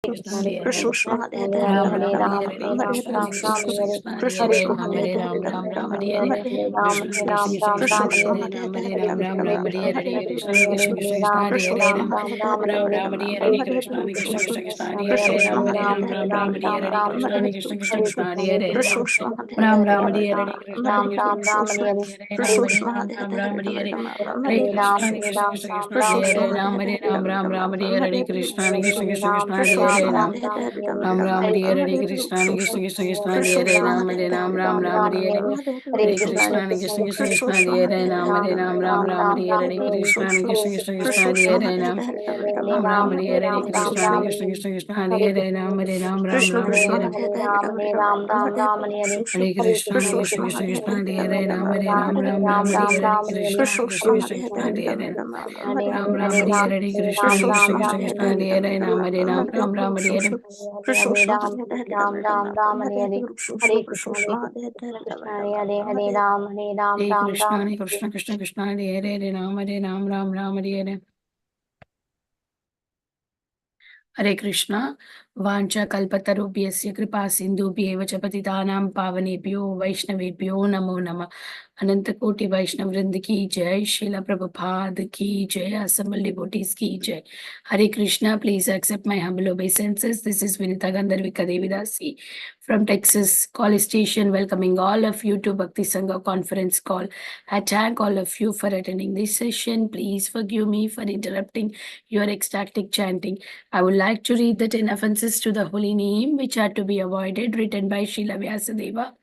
Hare Krishna Ram Hare Ram Hare Ram Ram Hare Hare Krishna Ram Krishna Krishna Krishna Hare Krishna Ram Hare Hare Hare Ram Ram Ram Hare Ram Hare Hare Krishna Krishna Krishna Krishna Krishna Hare Hare Ram Hare Hare Ram Ram Ram Hare Hare Krishna Krishna Krishna Krishna Hare Ram Ram Ram Hare Krishna Krishna Krishna Krishna Hare Ram Hare Ram Ram Ram Hare Krishna Krishna Krishna Krishna Hare Ram Ram Hare Krishna Krishna Krishna Hare Ram Hare Ram Ram Ram Hare Hare Krishna Krishna Krishna Krishna Hare Ram Hare Ram Ram Ram Hare Krishna Krishna Krishna Krishna Hare Ram Ram Ram Hare Krishna Krishna Krishna Krishna Hare Ram Hare Ram Ram Ram Hare Krishna Krishna Krishna Krishna Hare Ram Hare Ram Ram Ram Hare Krishna Krishna Krishna Krishna Hare Ram Ram Hare Krishna Krishna Krishna Krishna Hare Ram Hare Ram Ram Ram Hare Hare Krishna Krishna Krishna Krishna Hare Ram Hare Ram Ram Ram Hare Krishna Krishna Krishna Krishna Hare Ram Ram Hare Krishna Krishna Krishna Krishna Hare Ram Hare Ram Ram Ram Hare Hare Krishna Krishna Krishna Krishna Hare Hare Ram Ram Ram Hare Hare Krishna Vancha kalpatarubhyasya kripa sindhubhyev च पतितानां पावनेभ्यो वैष्णवेभ्यो नमो नमः अनंत कोटि वैष्णव वृंद की जय श्रीला प्रभुपाद की जय assembled devotees की जय Hare Krishna. Please accept my humble obeisances. This is Vinita Gandharvika Devidasi from Texas College Station, welcoming all of you to Bhakti Sanga conference call. I thank all of you for attending this session. Please forgive me for interrupting your ecstatic chanting. I would like to read the 10 offenses to the holy name which are to be avoided, written by Srila Vyasadeva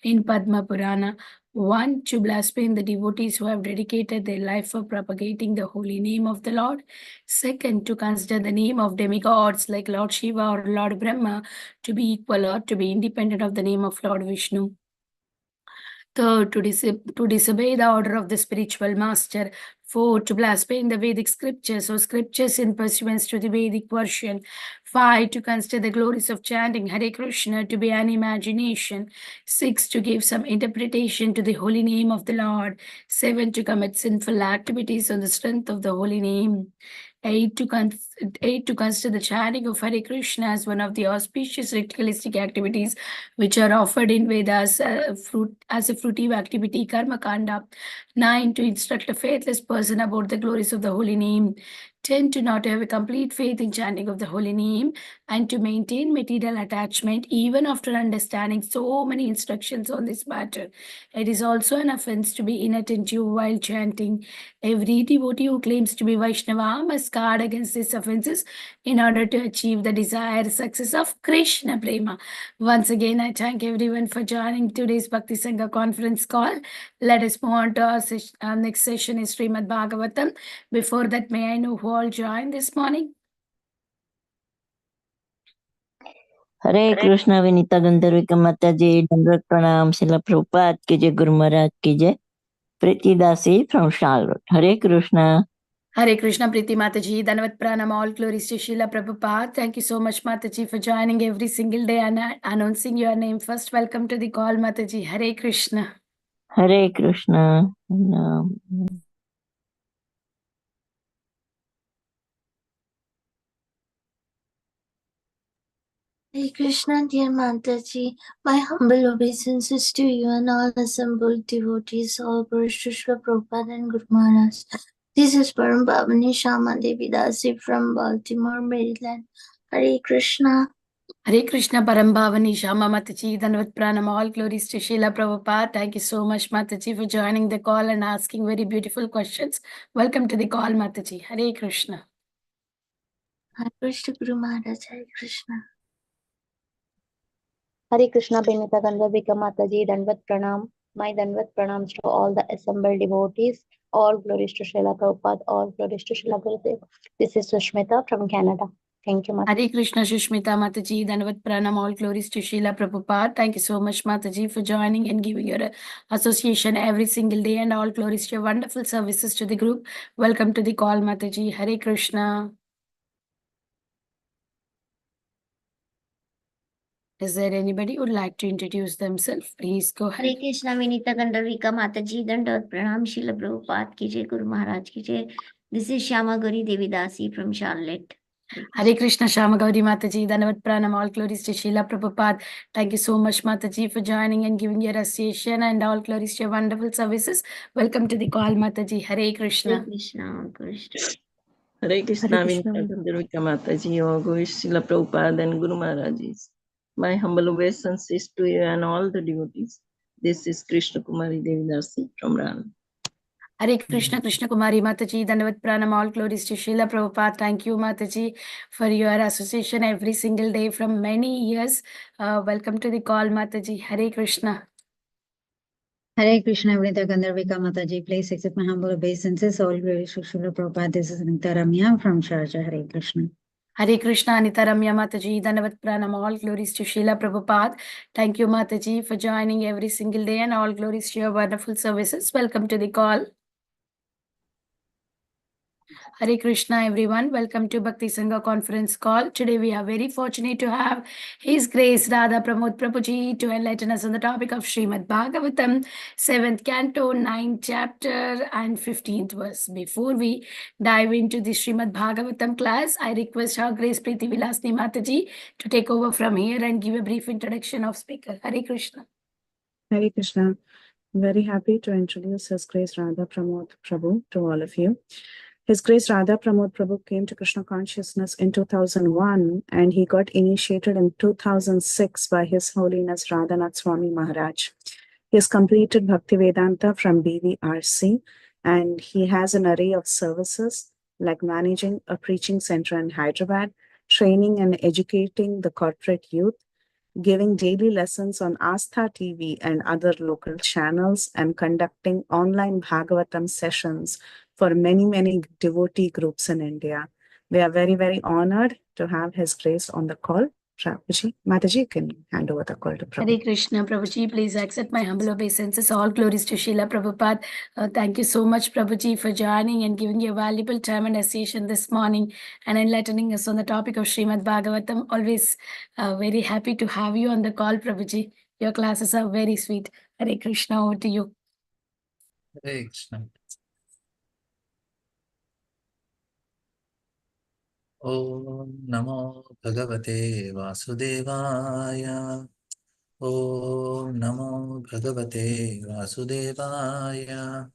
in Padma Purana. 1. To blaspheme the devotees who have dedicated their life for propagating the holy name of the Lord. 2. To consider the name of demigods like Lord Shiva or Lord Brahma to be equal or to be independent of the name of Lord Vishnu. 3. To disobey the order of the spiritual master. 4. To blaspheme the Vedic scriptures or scriptures in pursuance to the Vedic version. 5. To consider the glories of chanting Hare Krishna to be an imagination. 6. To give some interpretation to the holy name of the Lord. 7. To commit sinful activities on the strength of the holy name. 8. To consider the chanting of Hare Krishna as one of the auspicious ritualistic activities which are offered in Vedas as a fruitive activity, Karma Kanda. 9. To instruct a faithless person about the glories of the holy name. 10. To not have a complete faith in chanting of the holy name and to maintain material attachment even after understanding so many instructions on this matter. It is also an offense to be inattentive while chanting. Every devotee who claims to be Vaishnava must guard against these offenses in order to achieve the desired success of Krishna Prema. Once again, I thank everyone for joining today's Bhakti Sangha conference call. Let us move on to our next session is Srimad Bhagavatam. Before that, may I know who all joined this morning? हरे कृष्ण विनीता गंधर्विका माता जी दंडवत प्रणाम शिला प्रभुपाद की जय गुरु महाराज की जय Pritidasi from Charlotte Hare Krishna Hare Krishna Priti Mataji, Dhanavad Pranam, all glories to Srila Prabhupada. Thank you so much, Mataji, for joining every single day and announcing your name first. Welcome to the call, Mataji. Hare Krishna. Hare Krishna Hare Krishna, dear Mataji, my humble obeisances to you and all assembled devotees, all glories to Srila Prabhupada and Guru Maharaj. This is Param Bhavani Shama Devi Dasi from Baltimore, Maryland. Hare Krishna. Hare Krishna Parambhavani Shama Mataji, Dhanavad Pranam, all glories to Srila Prabhupada. Thank you so much, Mataji, for joining the call and asking very beautiful questions. Welcome to the call, Mataji. Hare Krishna. Hare Krishna Guru Maharaj. Hare Krishna. Hare Krishna Benita Gandharvika Mataji, Danvat Pranam. My Danvat Pranams to all the assembled devotees. All glories to Srila Prabhupada, all glories to Srila Gurudev. This is Sushmita from Canada. Thank you, Mataji. Hare Krishna Sushmita Mataji, Dhanavad Pranam, all glories to Srila Prabhupada. Thank you so much, Mataji, for joining and giving your association every single day and all glories to your wonderful services to the group. Welcome to the call, Mataji. Hare Krishna. Is there anybody who would like to introduce themselves? Please go ahead. Hare Krishna Vinita Gandharvika Mataji, Dandavat Pranam, Srila Prabhupada ki jai, Guru Maharaj ki jai. This is Shyama Gauri Devi Dasi from Charlotte. Hare Krishna, Shama Gauri Mataji, Dhanavad Pranam, all glories to Srila Prabhupada. Thank you so much, Mataji, for joining and giving your association, and all glories to your wonderful services. Welcome to the call, Mataji. Hare Krishna. Krishna, Krishna. Hare Krishna, Krishna. Vinita Gandharvika Mataji, O Srila Prabhupada and Guru Maharajis. My humble obeisances to you and all the devotees. This is Krishna Kumari Devi from Rana. Hare Krishna, Krishna Kumari Mataji, Dhanavad Pranam, all glories to Srila Prabhupada. Thank you, Mataji, for your association every single day from many years. Welcome to the call, Mataji. Hare Krishna. Hare Krishna, Vinita Gandharvika Mataji. Please accept my humble obeisances. All glories to Srila Prabhupada. This is Anita Ramya from Sharjah. Hare Krishna. Hare Krishna, Anita Ramya Mataji, Dhanavad Pranam, all glories to Srila Prabhupada. Thank you, Mataji, for joining every single day, and all glories to your wonderful services. Welcome to the call. Hare Krishna, everyone. Welcome to Bhakti Sanga conference call. Today we are very fortunate to have His Grace Radha Pramod Prabhu ji to enlighten us on the topic of Srimad Bhagavatam, 7th canto, 9th chapter and 15th verse. Before we dive into the Srimad Bhagavatam class, I request Her Grace Preeti Vilasni Mataji to take over from here and give a brief introduction of speaker. Hare Krishna. Hare Krishna. I'm very happy to introduce His Grace Radha Pramod Prabhu to all of you. His Grace Radha Pramod Prabhu came to Krishna consciousness in 2001, and he got initiated in 2006 by His Holiness Radhanath Swami Maharaj. He has completed Bhakti Vedanta from BVRC, and he has an array of services like managing a preaching center in Hyderabad, training and educating the corporate youth, giving daily lessons on Astha TV and other local channels, and conducting online Bhagavatam sessions for many, many devotee groups in India. We are very, very honored to have His Grace on the call. Prabhuji, Mataji, you can hand over the call to Prabhu. Hare Krishna, Prabhuji, please accept my humble obeisances. All glories to Srila Prabhupada. Thank you so much, Prabhuji, for joining and giving your valuable time and association this morning and enlightening us on the topic of Srimad Bhagavatam. Always very happy to have you on the call, Prabhuji. Your classes are very sweet. Hare Krishna, over to you. Hare Krishna. Om Namo Bhagavate Vasudevaya. Om Namo Bhagavate Vasudevaya.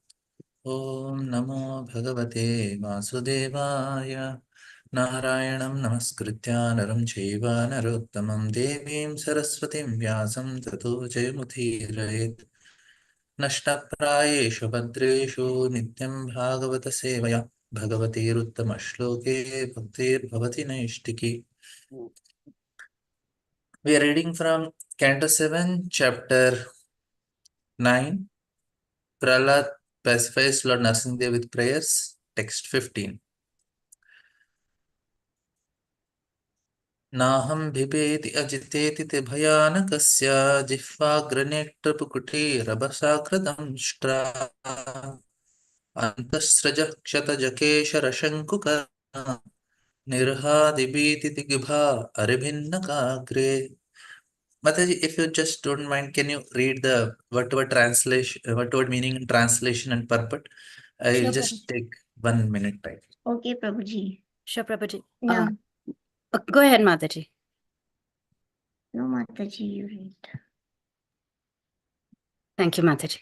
Om Namo Bhagavate Vasudevaya. Narayanam Namaskritya Naram Chaiva Narottamam Devim Saraswatim Vyasam Tato Jayamudhirayet. नष्टप्रायेषु भद्रेषु नित्यं भागवत सेवया भगवतीरुत्तमश्लोके भक्तिर्भवति नैष्टिकी. We are reading from Canto 7, Chapter 9. Prahlad pacifies Lord Narasimha with prayers. Text 15. नाहं बिभेति अजितेति ते भयानकस्य जिह्वाग्रनेत्रपुकुटीरभसाकृदंष्ट्रा अन्तःस्रजः क्षतजकेशरशङ्कुकर्णा निर्हादिभीतिदिग्भा अरिभिन्नकाग्रे. Mataji, if you just don't mind, can you read the word translation, word meaning and translation and purport? I'll Sure, just take 1 minute time. Okay, Prabhuji. Sure, Prabhuji. Yeah. Go ahead, Mataji. No, Mataji, you read. Thank you, Mataji.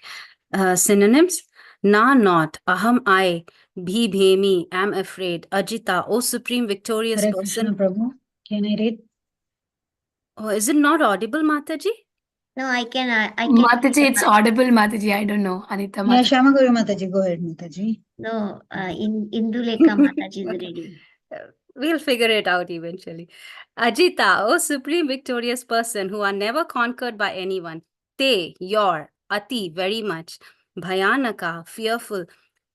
Synonyms: Na, not; aham, I; bhi, bhemi, am afraid; ajita, O supreme victorious Hare Krishna, person. Prabhu. Can I read? Oh, is it not audible, Mataji? No, I can. Mataji, it's audible, Mataji. I don't know. Anita Yeah, Mataji. Shama Guru Mataji. Go ahead, Mataji. No, Indulekha Mataji is reading. We'll figure it out eventually. Ajita, O supreme victorious person who are never conquered by anyone. Te, your; ati, very much; bhayanaka, fearful;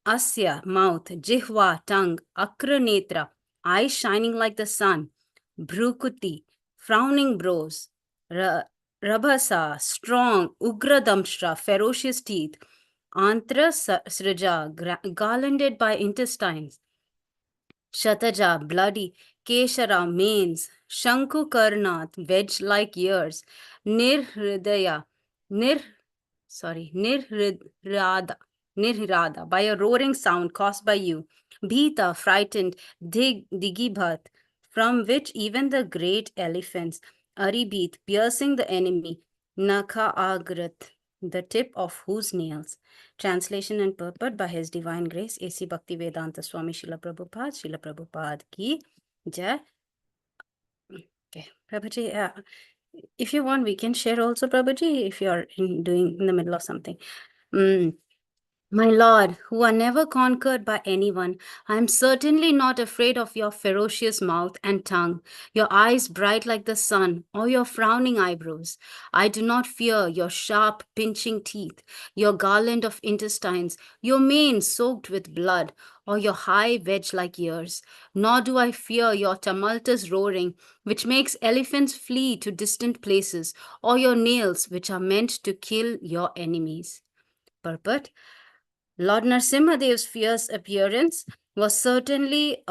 asya, mouth; jihva, tongue; akranetra, eyes shining like the sun; bhrukuti, frowning brows; rabhasa, strong; ugradamshra, ferocious teeth; antra srija, garlanded by intestines; Shataja, bloody; Keshara, manes; Shanku Karnat, wedge-like ears; Nirhridaya, Nirhirada, by a roaring sound caused by you; Bhita, frightened; Digibhat, from which even the great elephants, Aribit, piercing the enemy, Nakha Agrat, the tip of whose nails. Translation and purport by His Divine Grace, A.C. Bhakti Vedanta Swami Srila Prabhupada ki Jai. Okay, Prabhuji, if you want, we can share also, Prabhuji, if you're in the middle of something. My Lord, who are never conquered by anyone, I am certainly not afraid of your ferocious mouth and tongue, your eyes bright like the sun, or your frowning eyebrows. I do not fear your sharp, pinching teeth, your garland of intestines, your mane soaked with blood, or your high wedge-like ears. Nor do I fear your tumultuous roaring, which makes elephants flee to distant places, or your nails, which are meant to kill your enemies. Purport. Lord Narasimhadev's fierce appearance was certainly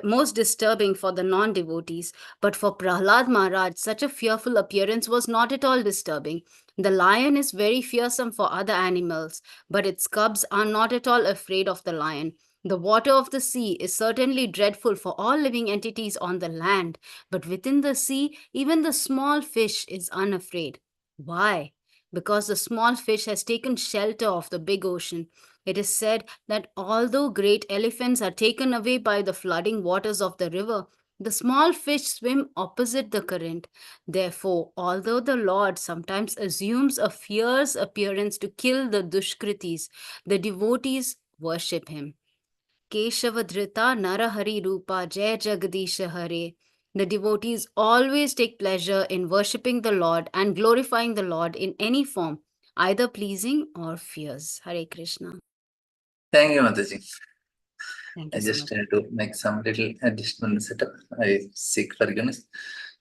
most disturbing for the non-devotees, but for Prahlad Maharaj, such a fearful appearance was not at all disturbing. The lion is very fearsome for other animals, but its cubs are not at all afraid of the lion. The water of the sea is certainly dreadful for all living entities on the land, but within the sea, even the small fish is unafraid. Why? Because the small fish has taken shelter of the big ocean. It is said that although great elephants are taken away by the flooding waters of the river, the small fish swim opposite the current. Therefore, although the Lord sometimes assumes a fierce appearance to kill the Dushkritis, the devotees worship him. Keshavadhrita Narahari Rupa Jai Jagadisha Hare. The devotees always take pleasure in worshipping the Lord and glorifying the Lord in any form, either pleasing or fierce. Hare Krishna. Thank you, Mataji. Thank I you so just much. had to make some little additional setup. I seek forgiveness.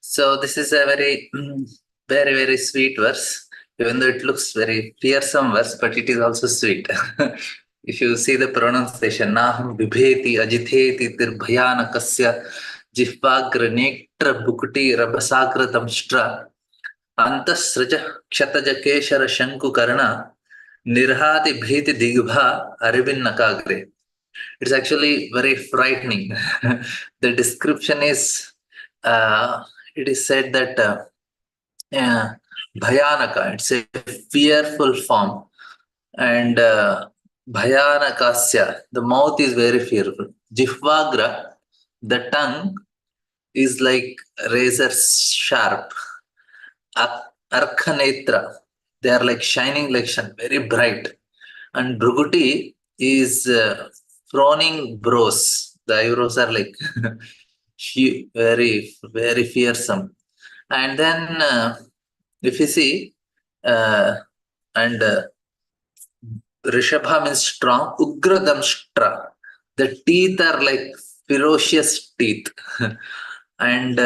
So this is a very, very, very sweet verse. Even though it looks very fearsome verse, but it is also sweet. If you see the pronunciation, Naham Vibheti Ajitheti Tirbhayanakasya Jihvagra Nektra Bukti Rabasagra Damshtra Antasraja Kshataja Keshara Shanku Karna Nirhati Bhiti Digbha Aribin Nakagre. It's actually very frightening. The description is, it is said that Bhayanaka, it's a fearful form. And Bhayanakasya, the mouth is very fearful. Jihvagra, the tongue is like razor sharp. Arkhanetra, they are like shining like very bright. And Bhruguti is frowning brows. The eyebrows are like very, very fearsome. And then if you see, and Rishabha means strong, Ugradamshtra. The teeth are like ferocious teeth. And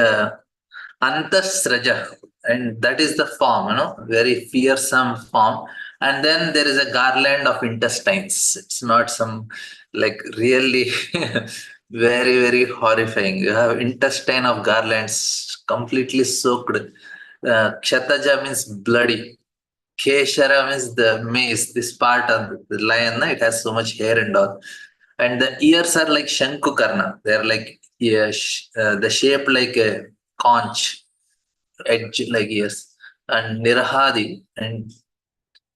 Antasraja, and that is the form, very fearsome form. And then there is a garland of intestines. It's not some like really very, very horrifying. You have intestine of garlands completely soaked. Kshataja means bloody. Keshara means the mace, this part of the lion, it has so much hair and all. And the ears are like Shankukarna. They're like the shape like a conch, edge like ears. And Nirahadi and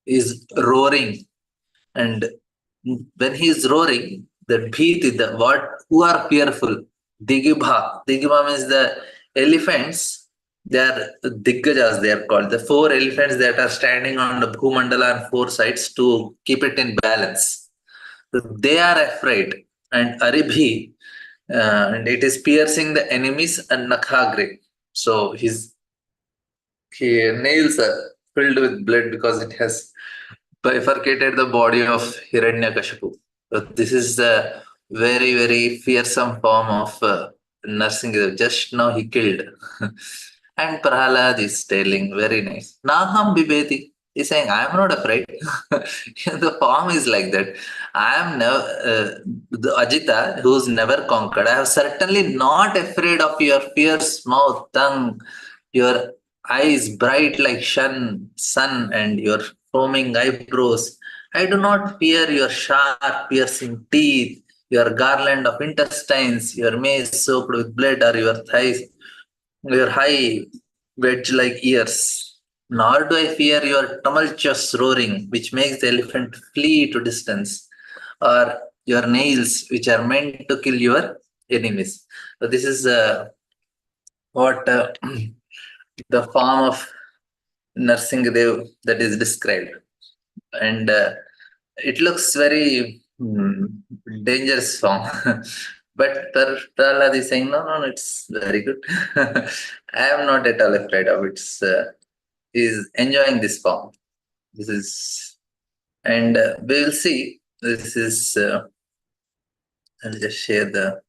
is roaring. And when he is roaring, the bhiti, who are fearful, Digibha. Digibha means the elephants. They are Diggajas, they are called. The 4 elephants that are standing on the Bhumandala on 4 sides to keep it in balance. So they are afraid. And Aribhi, and it is piercing the enemies and Nakhagre. So his nails are filled with blood because it has bifurcated the body of Hiranyakashipu. So this is the very, very fearsome form of Narsingadev. Just now he killed. And Prahalad is telling, very nice. Naham Bibeti. He's saying, I am not afraid. The form is like that. I am never, the Ajita, who's never conquered. I am certainly not afraid of your fierce mouth, tongue, your eyes bright like sun, and your foaming eyebrows. I do not fear your sharp, piercing teeth, your garland of intestines, your mace soaked with blood, or your thighs, your high wedge-like ears. Nor do I fear your tumultuous roaring, which makes the elephant flee to distance, or your nails, which are meant to kill your enemies. So this is what the form of Narsingadev that is described. And it looks very dangerous form. But Prahlad is saying, no, it's very good. I am not at all afraid of it. He is enjoying this form. This is, and we will see. This is, I'll just share the.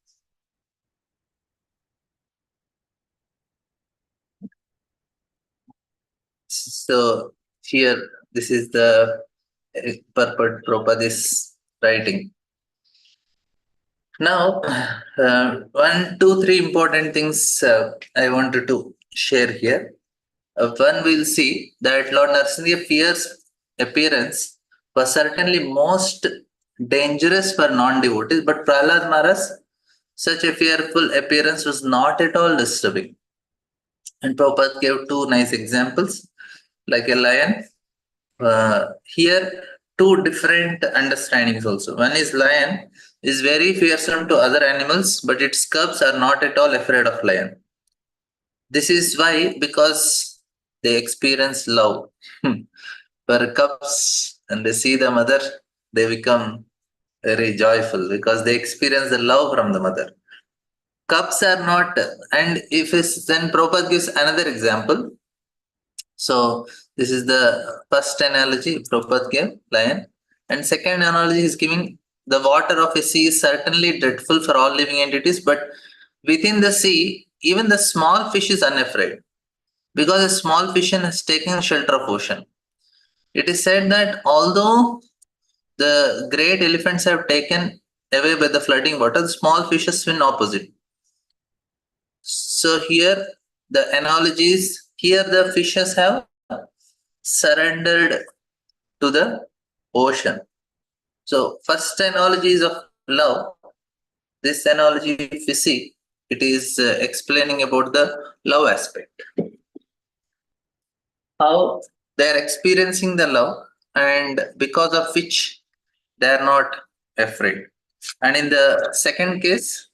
So here, this is the purport Prabhupada is writing. Now, 1, 2, 3 important things I wanted to share here. One, we'll see that Lord Narasimha's fierce appearance was certainly most dangerous for non-devotees, but Prahlad Maharaj, such a fearful appearance was not at all disturbing. And Prabhupada gave 2 nice examples, like a lion. Here, 2 different understandings also. One is lion is very fearsome to other animals, but its cubs are not at all afraid of lion. This is why, because they experience love. For cubs, and they see the mother, they become very joyful because they experience the love from the mother. Cubs are not, and if it's, then Prabhupada gives another example. So this is the first analogy Prabhupada gave, lion. And second analogy is giving the water of a sea is certainly dreadful for all living entities, but within the sea, even the small fish is unafraid because a small fish has taken shelter of ocean. It is said that although the great elephants have taken away by the flooding water, the small fishes swim opposite. So here the analogy is, here the fishes have surrendered to the ocean. So first analogy is of love. This analogy, if you see, it is explaining about the love aspect. How they are experiencing the love, and because of which they are not afraid. And in the second case,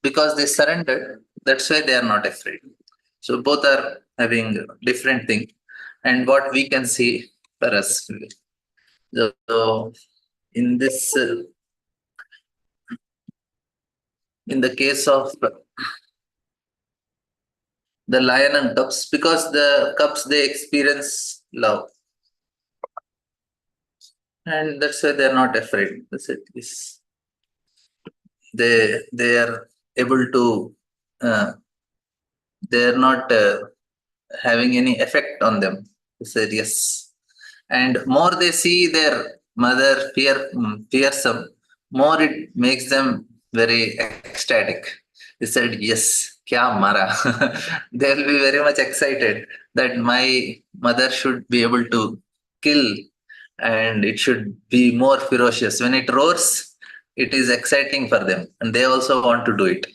because they surrendered, that's why they are not afraid. So both are having different thing, and what we can see for us. So in this, in the case of the lion and cubs, because the cubs, they experience love, and that's why they are not afraid. That's it. They are able to. They are not having any effect on them. They said yes, and more they see their mother fearsome, more it makes them very ecstatic. They said yes, kya mara. They'll be very much excited that my mother should be able to kill, and it should be more ferocious. When it roars, it is exciting for them, and they also want to do it.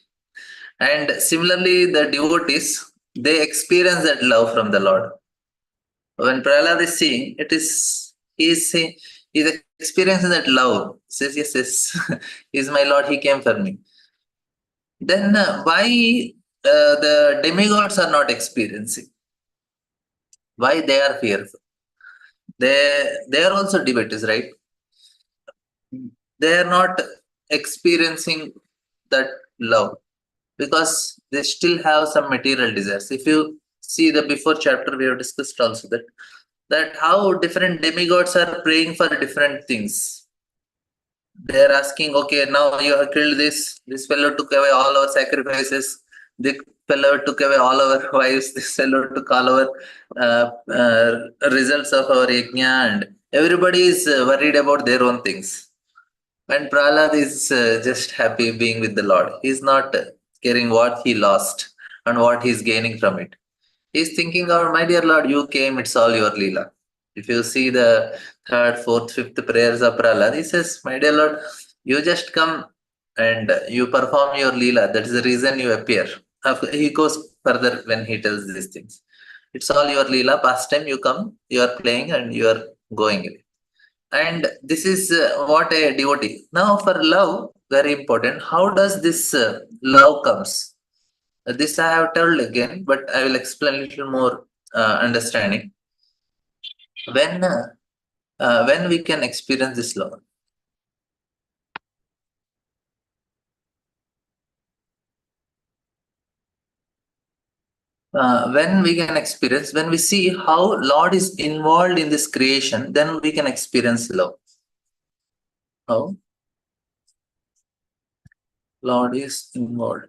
And similarly, the devotees, they experience that love from the Lord. When Prahlad is seeing, it is, he is seeing, he is experiencing that love. He says, yes, he is my Lord, he came for me. Then why the demigods are not experiencing? Why they are fearful? They are also devotees, right? They are not experiencing that love because they still have some material desires. If you see the before chapter, we have discussed also that how different demigods are praying for different things. They are asking, okay, now you have killed this fellow took away all our sacrifices, this fellow took away all our wives, this fellow took all our results of our yajna, and everybody is worried about their own things. And Prahlad is just happy being with the Lord. He's not caring what he lost and what he's gaining from it. He's thinking, oh, my dear Lord, you came, it's all your Leela. If you see the 3rd, 4th, 5th prayers of Prahlad, he says, my dear Lord, you just come and you perform your Leela. That is the reason you appear. He goes further when he tells these things. It's all your Leela. Past time you come, you are playing and you are going away. And this is what a devotee. Now for love, very important. How does this love comes? This I have told again, but I will explain a little more understanding. When we can experience this love? When we can experience, when we see how Lord is involved in this creation, then we can experience love. How Lord is involved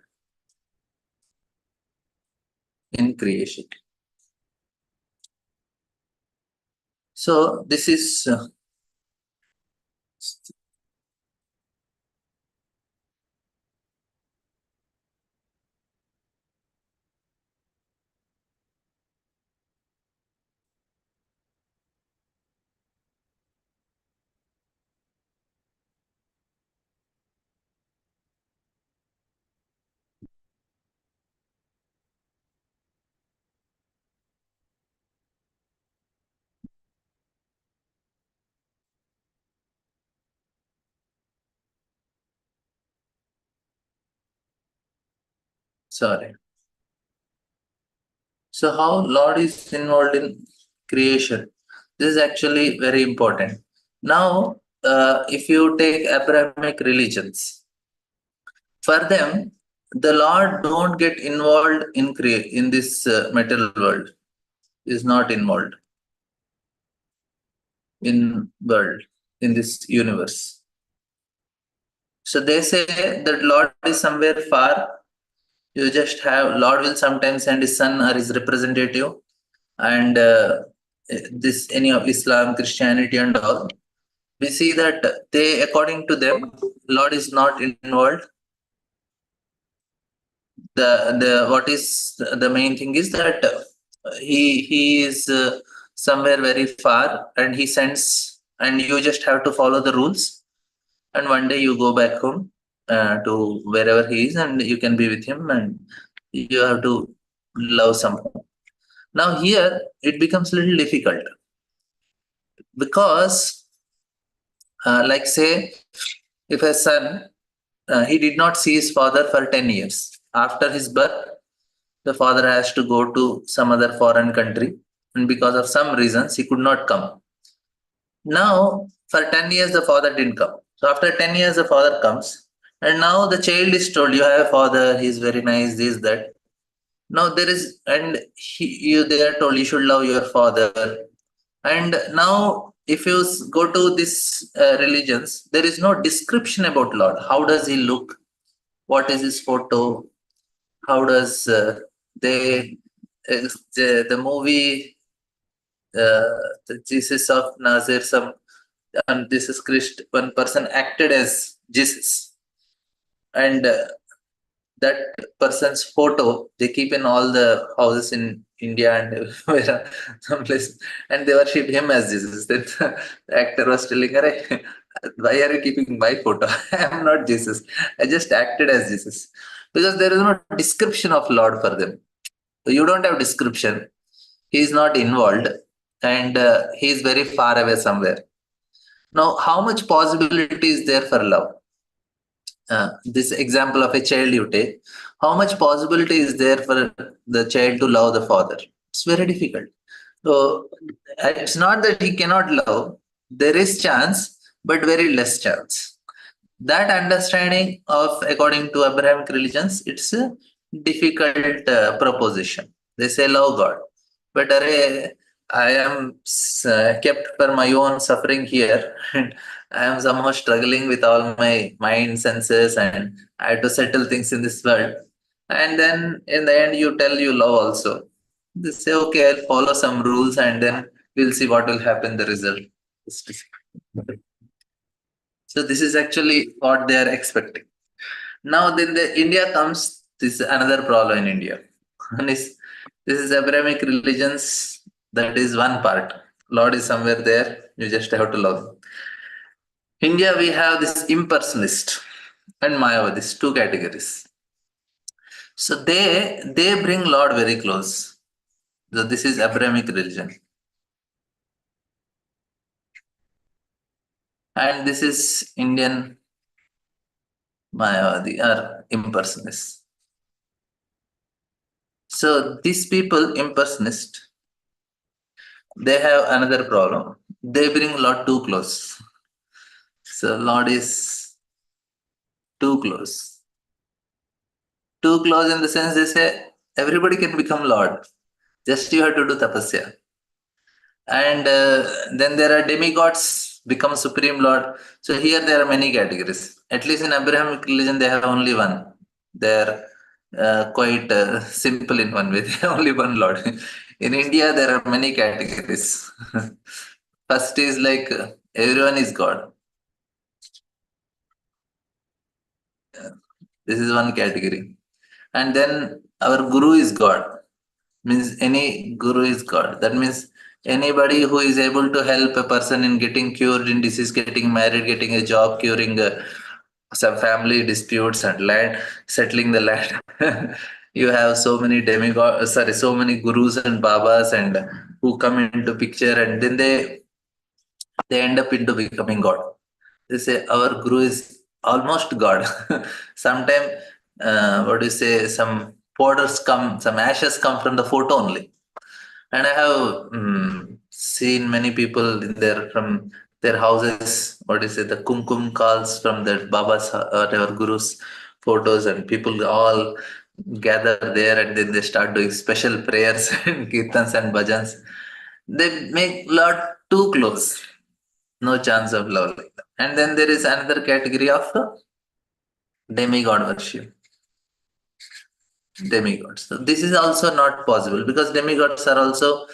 in creation. So this is sorry. So how Lord is involved in creation? This is actually very important. Now, if you take Abrahamic religions, for them, the Lord don't get involved in this material world. Is not involved in world, in this universe. So they say that Lord is somewhere far. You just have Lord will sometimes send his son or his representative, and this any of Islam, Christianity, and all. We see that they, according to them, Lord is not involved. The what is the main thing is that he is somewhere very far, and he sends, and you just have to follow the rules, and one day you go back home to wherever he is, and you can be with him, and you have to love someone. Now here it becomes a little difficult because, like say, if a son he did not see his father for 10 years after his birth, the father has to go to some other foreign country, and because of some reasons he could not come. Now for 10 years the father didn't come. So after 10 years the father comes, and now the child is told, you have a father, he's very nice, this, that. Now there is, and they are told you should love your father. And now if you go to this religions, there is no description about Lord. How does he look? What is his photo? How does the movie the Jesus of Nazareth, some this is Christ, one person acted as Jesus, and that person's photo they keep in all the houses in India and someplace, and they worship him as Jesus. Then the actor was telling her, why are you keeping my photo? I am not Jesus. I just acted as Jesus. Because there is no description of Lord for them. You don't have description. He is not involved, and he is very far away somewhere. Now, how much possibility is there for love? This example of a child you take, how much possibility is there for the child to love the father? It's very difficult. So it's not that he cannot love. There is chance, but very less chance. That understanding of, according to Abrahamic religions, it's a difficult proposition. They say love God, but I am kept for my own suffering here, and I am somehow struggling with all my mind, senses, and I have to settle things in this world. And then in the end, you tell you love also. They say, okay, I'll follow some rules, and then we'll see what will happen. The result. It's difficult. So this is actually what they are expecting. Now then the India comes, this is another problem in India. One is, this is Abrahamic religions, that is one part. Lord is somewhere there, you just have to love him. India, we have this impersonalist. and Mayavadis, two categories. So they bring Lord very close. So this is Abrahamic religion. And this is Indian Mayavadi or impersonist. So these people, impersonist, they have another problem. They bring Lord too close. So Lord is too close. Too close in the sense they say everybody can become Lord. Just you have to do tapasya. And then there are demigods become Supreme Lord. So here there are many categories. At least in Abrahamic religion, they have only one. They are quite simple in one way. They have only one Lord. In India, there are many categories. First is like everyone is God. This is one category. And then our Guru is God. Means any Guru is God. That means anybody who is able to help a person in getting cured in disease, getting married, getting a job, curing some family disputes and land, settling the land. You have so many so many gurus and babas and who come into picture, and then they end up into becoming God. They say our Guru is almost God. Sometimes, what do you say, some powders come, some ashes come from the photo only. And I have seen many people in from their houses, what is it, the kumkum calls from their Baba's, whatever Guru's photos, and people all gather there and then they start doing special prayers and kirtans and bhajans. They make Lord too close. No chance of love like that. And then there is another category of demigod worship. Demigods. So this is also not possible because demigods are also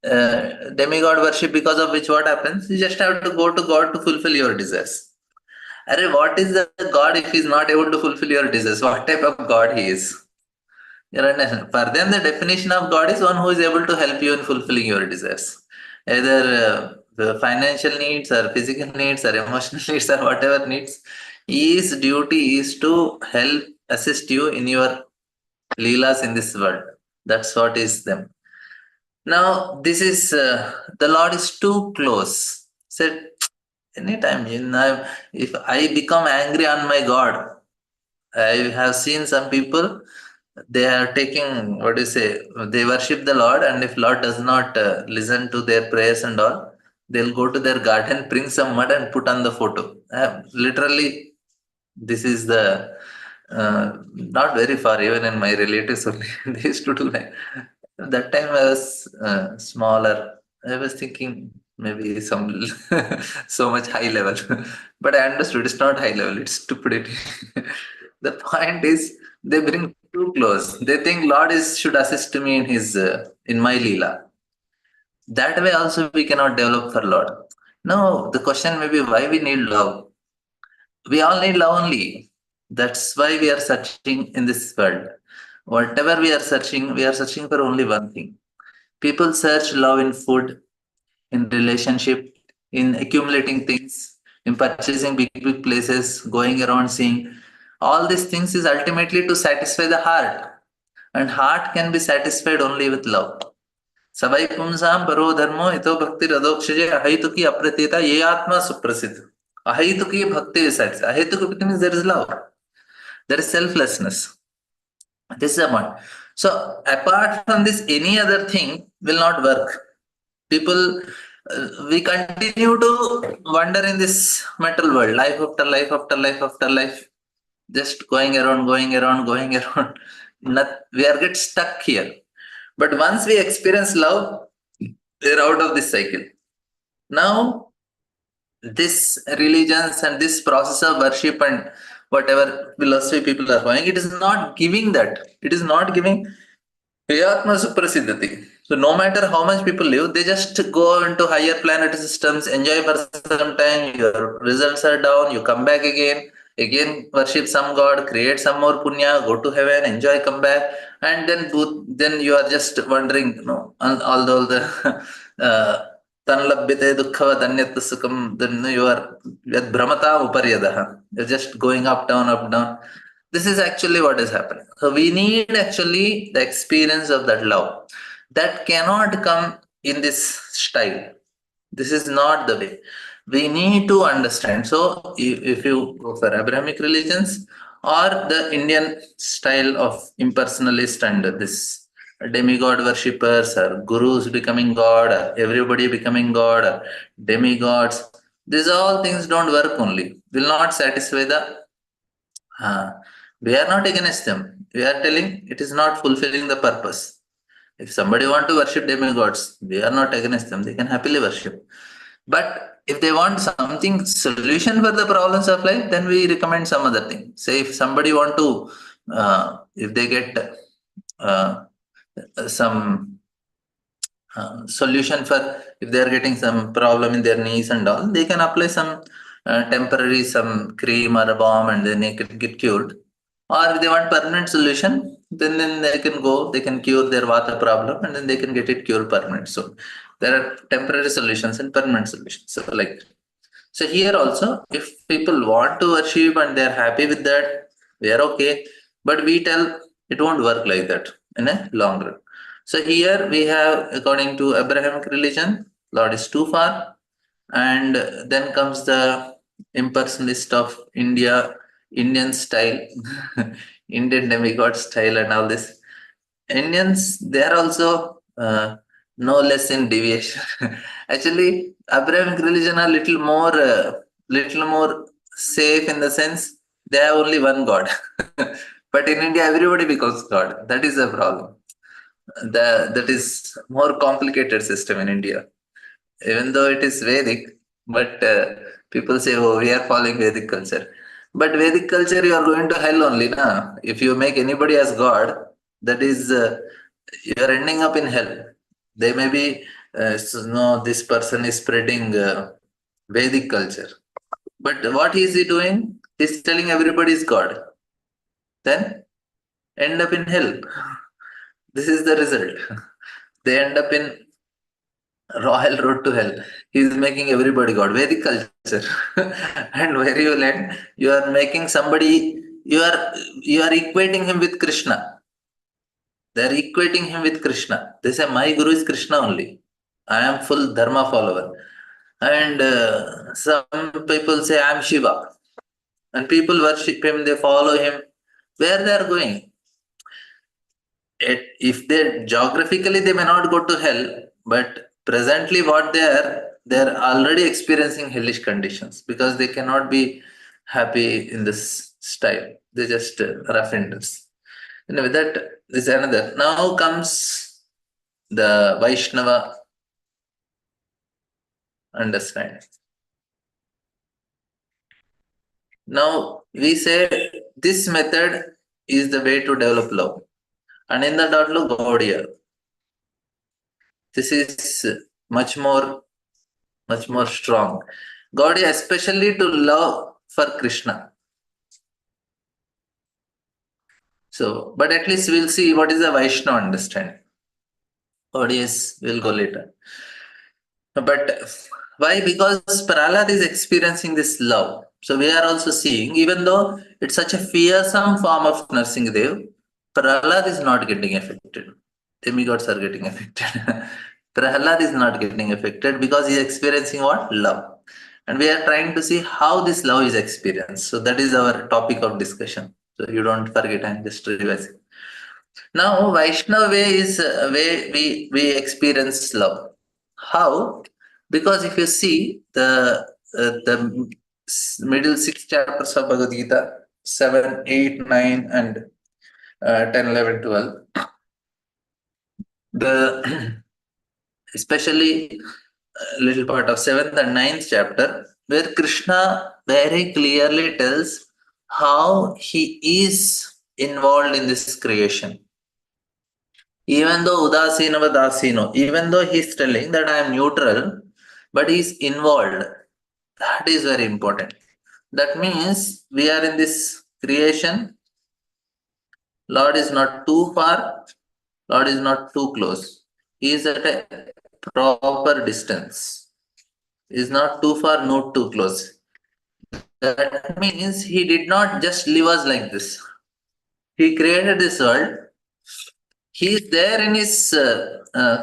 demigod worship, because of which what happens? You just have to go to God to fulfill your desires. Arey, what is the God if he is not able to fulfill your desires? What type of God he is? You understand? For them, the definition of God is one who is able to help you in fulfilling your desires. Either the financial needs or physical needs or emotional needs or whatever needs. His duty is to help, assist you in your leelas in this world. That's what is them. Now, this is the Lord is too close. Said, anytime if I become angry on my God, I have seen some people, they are taking, what do you say, they worship the Lord, and if Lord does not listen to their prayers and all, they'll go to their garden, bring some mud and put on the photo. Literally, this is the not very far, even in my relatives only, they used to do like that. Time I was smaller. I was thinking maybe some so much high level, but I understood it's not high level, it's stupidity. The point is they bring too close. They think Lord should assist me in his in my leela. That way also we cannot develop for Lord. No, the question may be why we need love. We all need love only. That's why we are searching in this world. Whatever we are searching for only one thing. People search love in food, in relationship, in accumulating things, in purchasing big places, going around seeing. All these things is ultimately to satisfy the heart. And heart can be satisfied only with love. Savai pumsam paro dharmo ito bhakti radokshije ahituki apratita ye atma suprasid. Ahituki bhakti is satisfied. Ahituki means there is love. There is selflessness. This is a one. So apart from this, any other thing will not work. People, we continue to wander in this metal world, life after life after life after life, just going around. We are get stuck here. But once we experience love, we are out of this cycle. Now, this religions and this process of worship and whatever philosophy people are following, it is not giving that. It is not giving Yatma Suprasiddhati. So no matter how much people live, they just go into higher planetary systems, enjoy for some time, your results are down, you come back again worship some god, create some more punya, go to heaven, enjoy, come back, and then you are just wondering, all the Tanlabhyate dukkhavat anyat sukham, then you are yad brahmata uparyadaha. You're just going up, down, up, down. This is actually what is happening. So we need actually the experience of that love. That cannot come in this style. This is not the way. We need to understand. So if you go for Abrahamic religions or the Indian style of impersonalist and this demigod worshippers or gurus becoming God, or everybody becoming God, or demigods, these all things don't work only. Will not satisfy the we are not against them. We are telling it is not fulfilling the purpose. If somebody want to worship demigods, we are not against them. They can happily worship. But if they want something solution for the problems of life, then we recommend some other thing. Say if somebody want to, if they get some solution for if they are getting some problem in their knees and all, they can apply some temporary some cream or a balm and then they can get cured. Or if they want permanent solution, then they can go, they can cure their vata problem and then they can get it cured permanent. So there are temporary solutions and permanent solutions. So here also, if people want to worship and they're happy with that, we are okay. But we tell it won't work like that in a long run. So here we have, according to Abrahamic religion, Lord is too far. And then comes the impersonalist of India, Indian style, Indian demigod style and all this. Indians, they are also no less in deviation. Actually, Abrahamic religion are little more safe in the sense they have only one God. But in India, everybody becomes God. That is the problem. That is more complicated system in India. Even though it is Vedic, but people say, oh, we are following Vedic culture. But Vedic culture, you are going to hell only, na? If you make anybody as God, that is, you are ending up in hell. They may be, no, this person is spreading Vedic culture. But what is he doing? He's telling everybody is God. Then end up in hell. This is the result. They end up in royal road to hell. He is making everybody God. Vedic culture. And where you land, you are making somebody, you are equating him with Krishna. They are equating him with Krishna. They say, my guru is Krishna only. I am full Dharma follower. And some people say, I am Shiva. And people worship him, they follow him. Where they are going? If they geographically they may not go to hell, but presently what they're already experiencing hellish conditions because they cannot be happy in this style. They just rough enders. Anyway, that is another. Now comes the Vaishnava understanding. Now we say this method is the way to develop love. And in the Dotlo Gaudiya, this is much more strong. Gaudiya especially to love for Krishna. So, but at least we'll see what is the Vaishnava understanding. Gaudiya will go later. But why? Because Prahlad is experiencing this love. So we are also seeing, even though it's such a fearsome form of Narsingadev, Prahlad is not getting affected. Demigods are getting affected. Prahlad is not getting affected because he is experiencing what? Love. And we are trying to see how this love is experienced. So that is our topic of discussion. So you don't forget, I'm just revising. Now, Vaishnava way is a way we experience love. How? Because if you see the middle 6 chapters of Bhagavad Gita, 7, 8, 9, and 10, 11, 12, the especially little part of 7th and 9th chapter, where Krishna very clearly tells how he is involved in this creation. Even though Udasinava Dasino, even though he's telling that I am neutral, but he's involved. That is very important. That means we are in this creation. Lord is not too far. Lord is not too close. He is at a proper distance. Is not too far, not too close. That means he did not just leave us like this. He created this world. He is there in his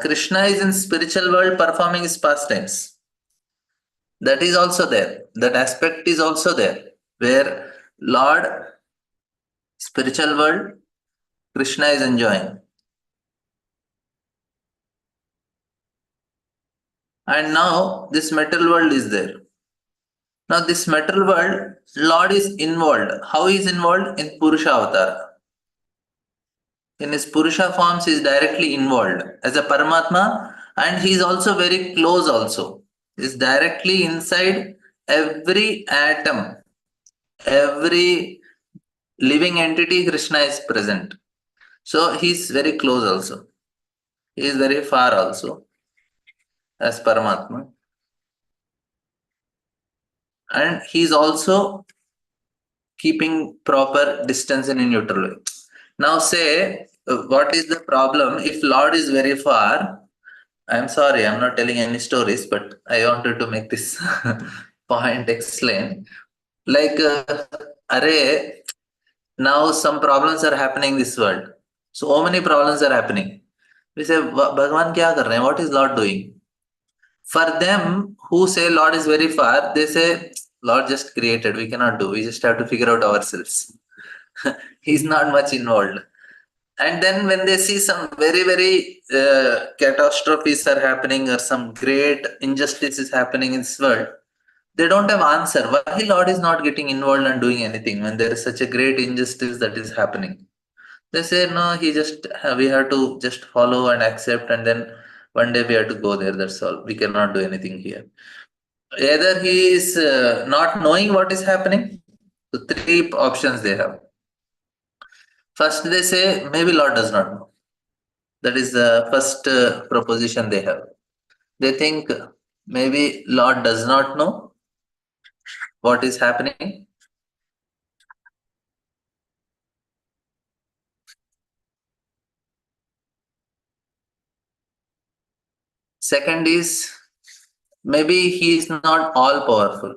Krishna is in spiritual world performing his pastimes. That is also there. That aspect is also there, where Lord spiritual world, Krishna is enjoying. And now this material world is there. Now this material world, Lord is involved. How he is involved? In Purusha avatar. In his Purusha forms, he is directly involved as a Paramatma, and he is also very close also. He is directly inside every atom, every living entity, Krishna is present. So he is very close also. He is very far also as Paramatma. And he is also keeping proper distance in a neutral way. Now say, what is the problem if Lord is very far? I'm sorry, I'm not telling any stories, but I wanted to make this point explain. Like, array, now some problems are happening in this world. So many problems are happening. We say, Bhagavan kya kar rahe hain? What is Lord doing? For them who say Lord is very far, they say, Lord just created, we cannot do, we just have to figure out ourselves. He's not much involved. And then when they see some very, very catastrophes are happening or some great injustice is happening in this world, they don't have answer. Why Lord is not getting involved and doing anything when there is such a great injustice that is happening? They say, no, we have to just follow and accept, and then one day we have to go there, that's all. We cannot do anything here. Either he is not knowing what is happening. So three options they have. First, they say, maybe Lord does not know. That is the first proposition they have. They think maybe Lord does not know what is happening. Second is, maybe he is not all powerful.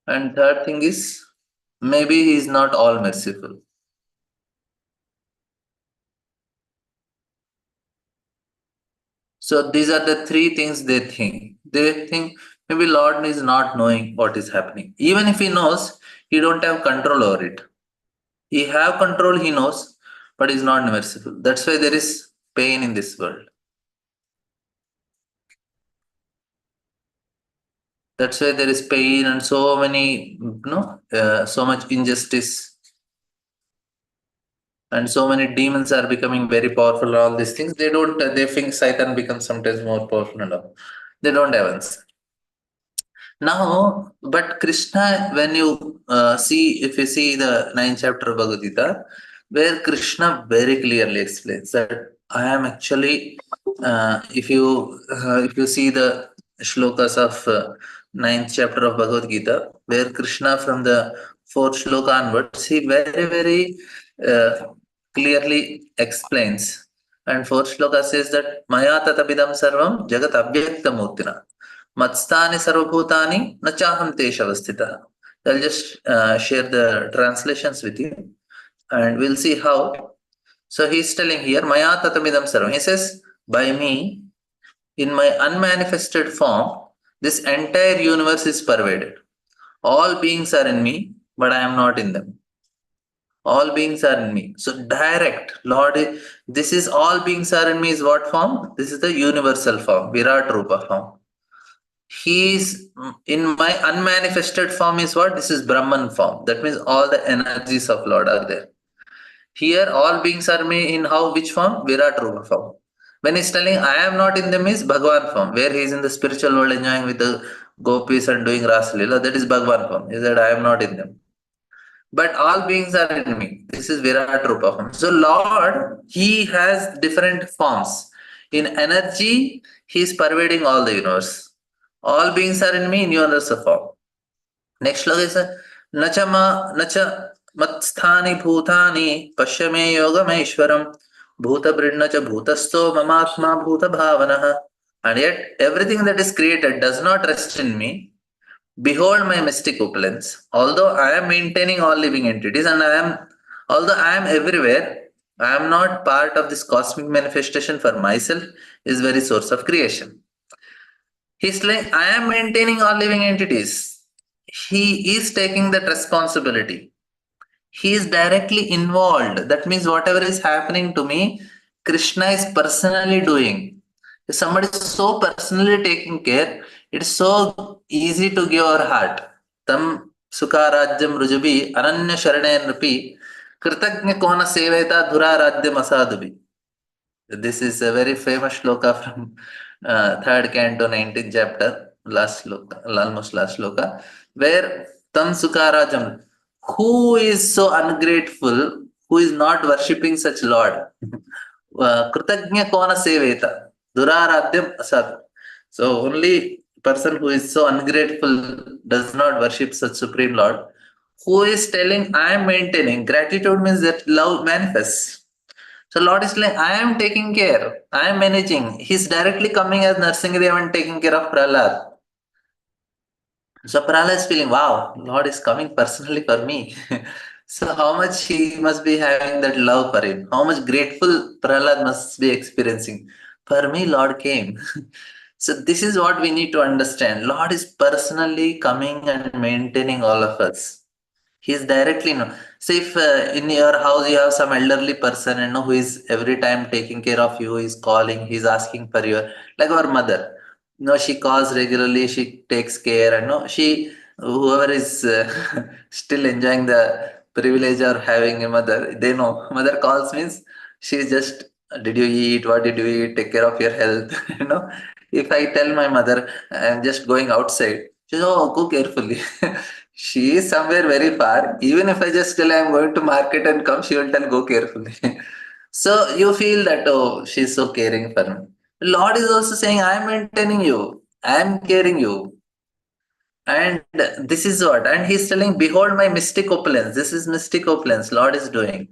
And third thing is, maybe he is not all merciful. So these are the three things they think. They think maybe Lord is not knowing what is happening. Even if he knows, he don't have control over it. He have control, he knows, but he's not merciful. That's why there is pain in this world. That's why there is pain and so many, so much injustice. And so many demons are becoming very powerful, all these things. They think Satan becomes sometimes more powerful and all. They don't have answer. Now, but Krishna, when you if you see the 9th chapter of Bhagavad Gita, where Krishna very clearly explains that I am actually, if you see the shlokas of 9th chapter of Bhagavad Gita, where Krishna from the 4th shloka onwards, he very, very clearly explains. And 4th shloka says that Maya tatabidam sarvam jagat abhyakta murtina. Matstani sarvabhutani nachaham teshavastita. I'll just share the translations with you and we'll see how. So he's telling here, Maya tatamidam sarvam. He says, by me, in my unmanifested form, this entire universe is pervaded. All beings are in me, but I am not in them. All beings are in me. So direct, Lord, this is all beings are in me is what form? This is the universal form, Virat Rupa form. He is in my unmanifested form is what? This is Brahman form. That means all the energies of Lord are there. Here all beings are me in how? Which form? Virat Rupa form. When he's telling I am not in them is Bhagavan form, where he is in the spiritual world enjoying with the gopis and doing Ras Lila. That is Bhagavan form. He said I am not in them. But all beings are in me. This is Virat Rupa form. So Lord, he has different forms. In energy, he is pervading all the universe. All beings are in me in universal form. Next slok is Nacha Matstani bhutani pashyame yogameishwaram bhutabrinna cha bhutasto mamatma bhuta bhavanaha. And yet everything that is created does not rest in me. Behold my mystic opulence. Although I am maintaining all living entities and although I am everywhere, I am not part of this cosmic manifestation for myself, is very source of creation. He's like, I am maintaining all living entities. He is taking that responsibility. He is directly involved. That means whatever is happening to me, Krishna is personally doing. If somebody is so personally taking care, it's so easy to give our heart. Tam sukarajyam rujubi ananya sharane nrupi kritagnya kona seveta dhuraradyam asadhubi. This is a very famous shloka from third canto, 19th chapter, last shloka, almost last shloka, where tam sukarajam, who is so ungrateful, who is not worshipping such Lord? Kritagnya kona seveta, duraradyam asad. So only person who is so ungrateful does not worship such Supreme Lord. Who is telling, I am maintaining. Gratitude means that love manifests. So Lord is like, I am taking care, I am managing. He's directly coming as Narsingadev and taking care of Prahlad. So Prahlad is feeling, wow, Lord is coming personally for me. So how much he must be having that love for him. How much grateful Prahlad must be experiencing. For me, Lord came. So this is what we need to understand. Lord is personally coming and maintaining all of us. He is directly no. Say if in your house you have some elderly person and who is every time taking care of you, is calling, he's asking for your, like our mother. She calls regularly, she takes care, and whoever is still enjoying the privilege of having a mother, they know mother calls means she's just, did you eat, what did you eat, take care of your health. If I tell my mother I'm just going outside, she says, oh, go carefully. She is somewhere very far. Even if I just tell I'm going to market and come, she will tell go carefully. So you feel that, oh, she's so caring for me. Lord is also saying, I'm maintaining you, I'm caring you. And this is what, and he's telling, behold my mystic opulence. This is mystic opulence Lord is doing.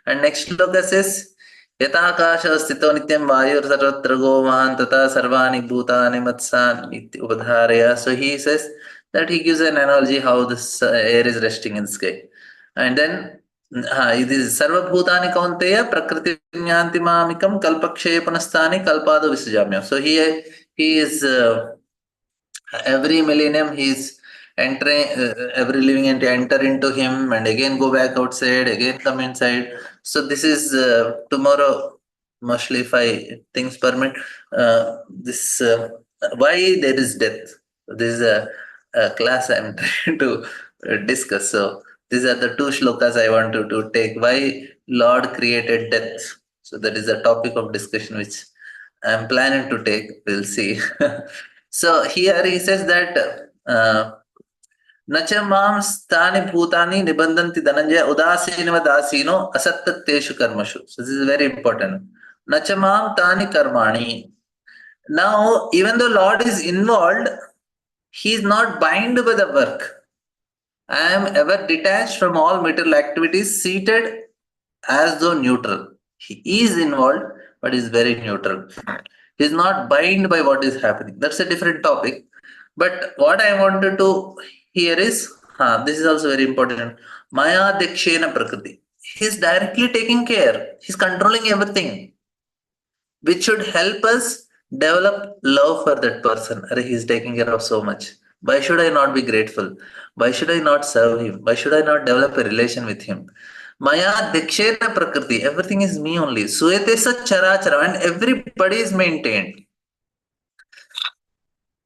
And next shloka says, Yatakasha sthito nityam vayur sarvatra goman tata sarvani bhutani matsan iti upadharaya. So he says that he gives an analogy how this air is resting in the sky. And then it is sarva bhutani kaunteya prakriti nyanti mamikam kalpakshepanasthani kalpado visajamya. So he is every millennium he is entering, every living entity enter into him and again go back outside, again come inside. So this is tomorrow, mostly if things permit, this why there is death. This is a class I am trying to discuss. So these are the two shlokas I want to take. Why Lord created death. So that is a topic of discussion which I am planning to take. We'll see. So here he says that Nacha mam sthani bhutani nibandanti dhananjaya udasinava dasino asatteshu karmashu. So this is very important. Nacha mam tani karmani. Now, even though Lord is involved, he is not bound by the work. I am ever detached from all material activities, seated as though neutral. He is involved, but is very neutral. He is not bound by what is happening. That's a different topic. But what I wanted to hear is, this is also very important. Maya Dekshena Prakriti. He is directly taking care. He is controlling everything, which should help us develop love for that person. He is taking care of so much. Why should I not be grateful? Why should I not serve him? Why should I not develop a relation with him? Maya Dekshena Prakriti. Everything is me only. Suyate sa charachara, and everybody is maintained.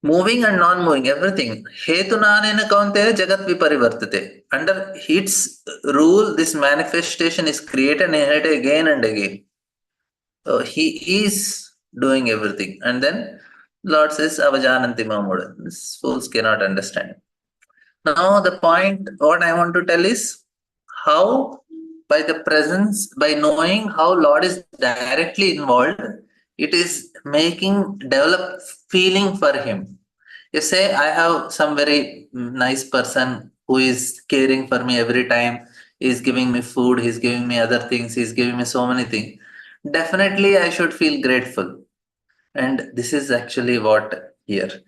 Moving and non-moving, everything. Hetunanena kaunteya jagat viparivartate. Under its rule, this manifestation is created and inherited again and again. So he is doing everything. And then Lord says, Avajananti Mamuda. These fools cannot understand. Now the point, what I want to tell is how by the presence, by knowing how Lord is directly involved, it is making develop feeling for him. You say, I have some very nice person who is caring for me every time. He's giving me food, he's giving me other things, he's giving me so many things. Definitely I should feel grateful. And this is actually what here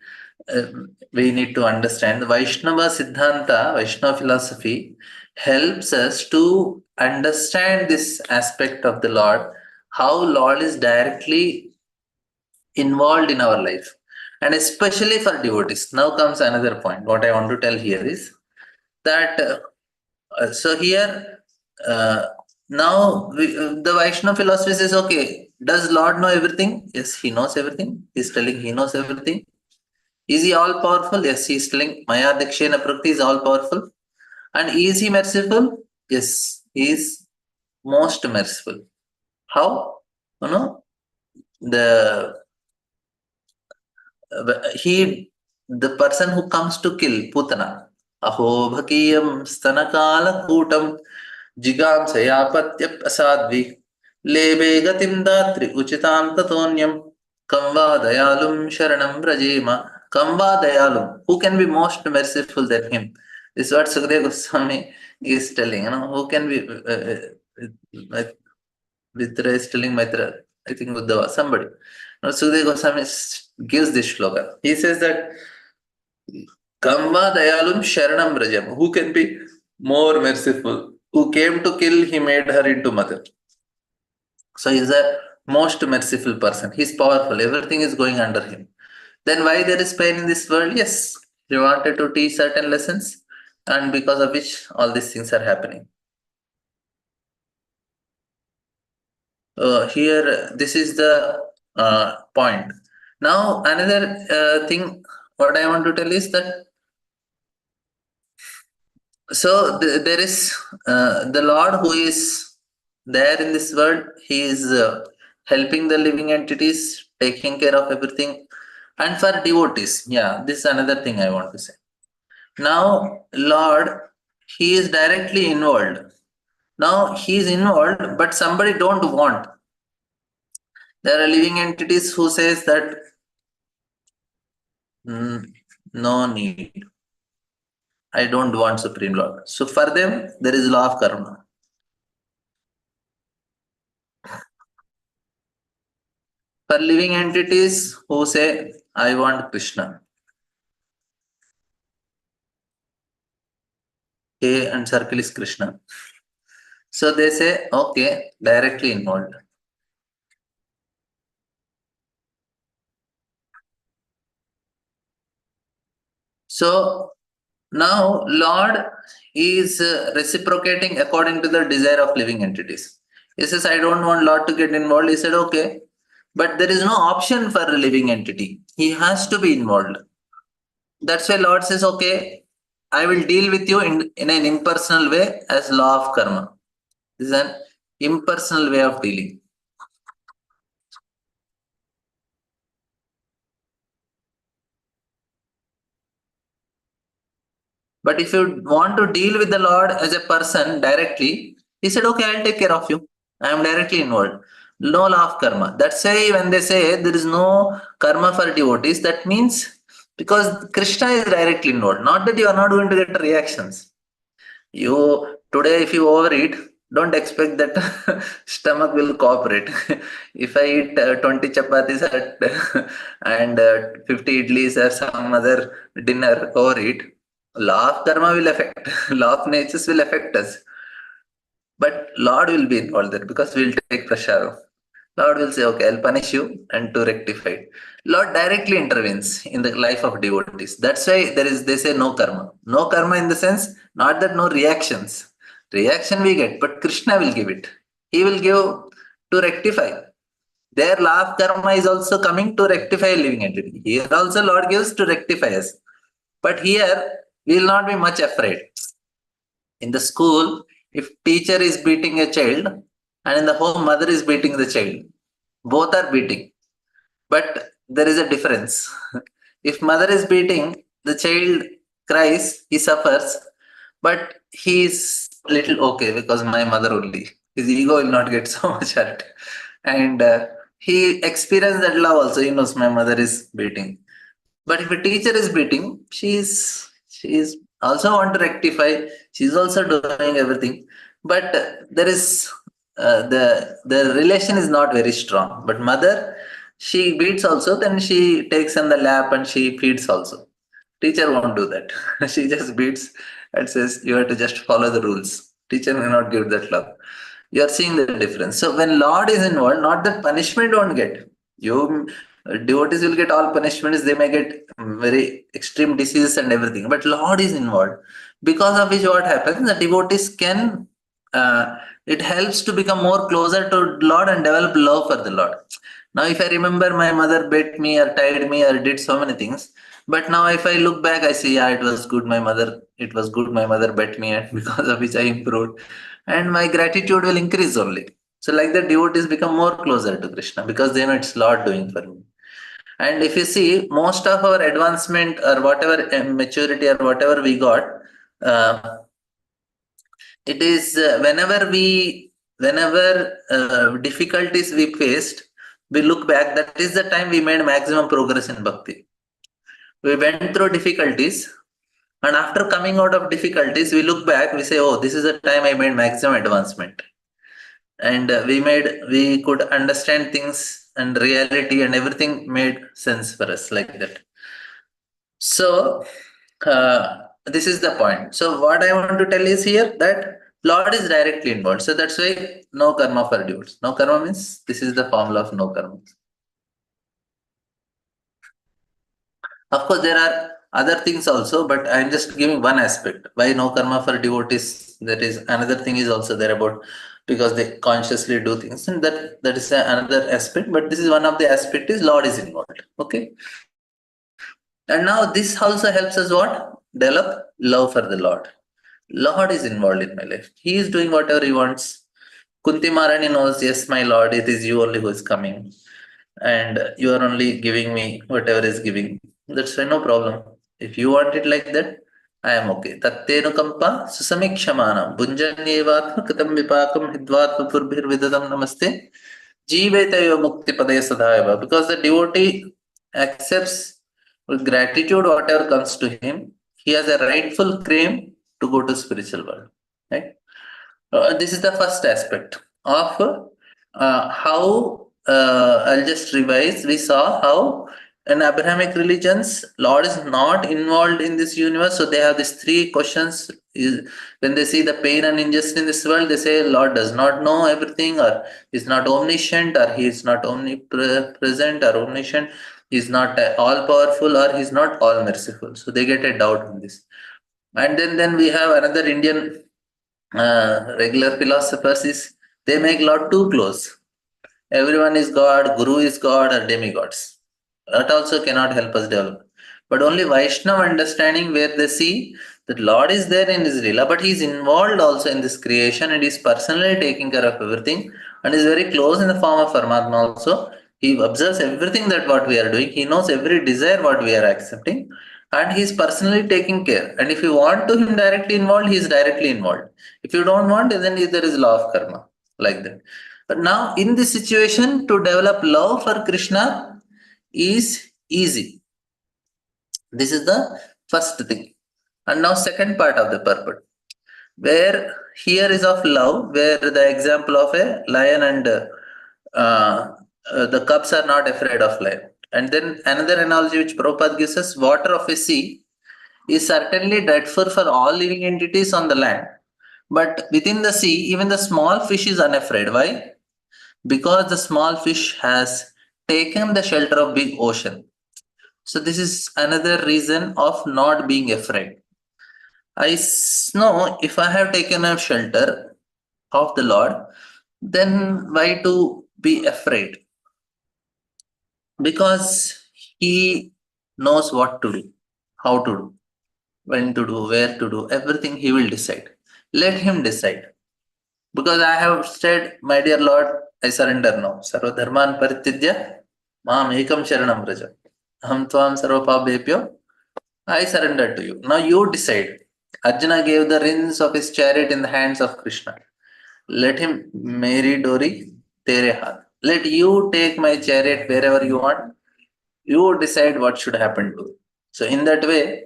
we need to understand. Vaishnava Siddhanta, Vaishnava philosophy helps us to understand this aspect of the Lord, how Lord is directly involved in our life, and especially for devotees. Now comes another point. What I want to tell here is that so here now the Vaishnava philosophy says, okay, does Lord know everything? Yes, he knows everything. He's telling he knows everything. Is he all powerful? Yes, he is telling Maya Dakshena Prakti is all powerful. And is he merciful? Yes, he is most merciful. How? You know, the the person who comes to kill Putana, Aho Bhakiyam Stanakala Kutam Jigam Sayapatyap Asadvi Lebe Gatim Datri Uchitam Tatonyam Kamba Dayalum Sharanam Brajema. Kamba Dayalum. Who can be most merciful than him? This is what Sukadeva Goswami is telling. You know, who can be Mitra is telling Mitra, I think Uddhava, somebody. Now Sukadeva Goswami gives this shloka. He says that Kamba Dayalum Sharanam Brajam. Who can be more merciful? Who came to kill, he made her into mother. So he's the most merciful person. He's powerful. Everything is going under him. Then why there is pain in this world? Yes, he wanted to teach certain lessons, and because of which all these things are happening. Here, this is the point. Now, another thing, what I want to tell is that so there is the Lord who is there in this world. He is helping the living entities, taking care of everything. And for devotees, yeah, this is another thing I want to say. Now, Lord, he is directly involved. Now, he is involved, but somebody don't want. There are living entities who says that no need. I don't want Supreme Lord. So for them, there is law of karma. For living entities who say, I want Krishna. A and circle is Krishna. So they say, okay, directly involved. So now Lord is reciprocating according to the desire of living entities. He says, I don't want Lord to get involved. He said, okay. But there is no option for a living entity. He has to be involved. That's why Lord says, okay, I will deal with you in an impersonal way as law of karma. This is an impersonal way of dealing. But if you want to deal with the Lord as a person directly, he said, okay, I'll take care of you. I am directly involved. No law of karma. That's why when they say there is no karma for devotees, that means because Krishna is directly involved. Not that you are not going to get reactions. You today, if you overeat, don't expect that stomach will cooperate. If I eat 20 chapatis and 50 idlis or some other dinner, overeat, law of karma will affect, law of natures will affect us. But Lord will be involved there because we'll take prasharam. Lord will say, okay, I'll punish you and to rectify it. Lord directly intervenes in the life of devotees. That's why they say no karma. No karma in the sense, not that no reactions. Reaction we get, but Krishna will give it. He will give to rectify. Their law of karma is also coming to rectify a living entity. Here also Lord gives to rectify us. But here we will not be much afraid. In the school, if teacher is beating a child and in the home mother is beating the child, both are beating. But there is a difference. If mother is beating, the child cries, he suffers, but he is little okay because my mother only. His ego will not get so much hurt. And he experienced that love also. He knows my mother is beating. But if a teacher is beating, she is also want to rectify. She's also doing everything, but there is the relation is not very strong. But mother, she beats also, then she takes on the lap and she feeds also. Teacher won't do that. She just beats and says you have to just follow the rules. Teacher may not give that love. You are seeing the difference. So when Lord is involved, not that punishment won't get. You devotees will get all punishments. They may get very extreme diseases and everything. But Lord is involved, because of which what happens? The devotees can. It helps to become more closer to Lord and develop love for the Lord. Now, if I remember, my mother beat me or tied me or did so many things. But now, if I look back, I see, yeah, it was good. It was good. My mother beat me, and because of which I improved, and my gratitude will increase only. So, like that, devotees become more closer to Krishna because they know it's Lord doing for me. And if you see, most of our advancement or whatever maturity or whatever we got, it is whenever difficulties we faced, we look back. That is the time we made maximum progress in bhakti. We went through difficulties, and after coming out of difficulties, we look back. We say, "Oh, this is the time I made maximum advancement." And we could understand things and reality and everything made sense for us like that. So this is the point. So what I want to tell is here that Lord is directly involved. So that's why no karma for devotees. No karma means this is the formula of no karma. Of course, there are other things also, but I'm just giving one aspect. Why no karma for devotees? That is another thing is also there about, because they consciously do things, and that is another aspect. But this is one of the aspect is Lord is involved. Okay, and now this also helps us what? Develop love for the Lord. Lord is involved in my life. He is doing whatever he wants. Kunti Maharani knows, yes, my Lord, it is you only who is coming, and you are only giving me whatever is giving. That's why no problem. If you want it like that, I am okay. Tattenu kampa susamikshamana bunjanyevatma katam vipakam hidvatma purbhir vidadam namaste jivetaya mukti padaya sadhaiva. Because the devotee accepts with gratitude whatever comes to him, he has a rightful claim to go to spiritual world. Right? This is the first aspect of how I'll just revise. We saw how in Abrahamic religions, Lord is not involved in this universe. So they have these three questions. When they see the pain and injustice in this world, they say Lord does not know everything, or is not omniscient, or he is not omnipresent or omniscient. He is not all powerful, or he is not all merciful. So they get a doubt in this. And then we have another Indian regular philosophers is they make Lord too close. Everyone is God, Guru is God, or demigods. That also cannot help us develop. But only Vaishnava understanding, where they see that Lord is there in his Leela, but he is involved also in this creation and is personally taking care of everything and is very close in the form of Paramatma also. He observes everything that what we are doing. He knows every desire what we are accepting, and he is personally taking care. And if you want to him directly involved, he is directly involved. If you don't want, then there is law of karma like that. But now in this situation, to develop love for Krishna is easy. This is the first thing. And now second part of the purport, where here is of love, where the example of a lion and the cubs are not afraid of lion. And then another analogy which Prabhupada gives us, water of a sea is certainly dreadful for all living entities on the land. But within the sea, even the small fish is unafraid. Why? Because the small fish has taken the shelter of big ocean. So this is another reason of not being afraid. I know if I have taken a shelter of the Lord, then why to be afraid? Because he knows what to do, how to do, when to do, where to do, everything he will decide. Let him decide. Because I have said, my dear Lord, I surrender now. Sarva dharman paritidya, maam ekam sharanam vraja. Aham tvam sarva pabhebhyo. I surrender to you. Now you decide. Arjuna gave the reins of his chariot in the hands of Krishna. Let him, Meri Dori, Tere Haath. Let you take my chariot wherever you want. You decide what should happen to. So in that way,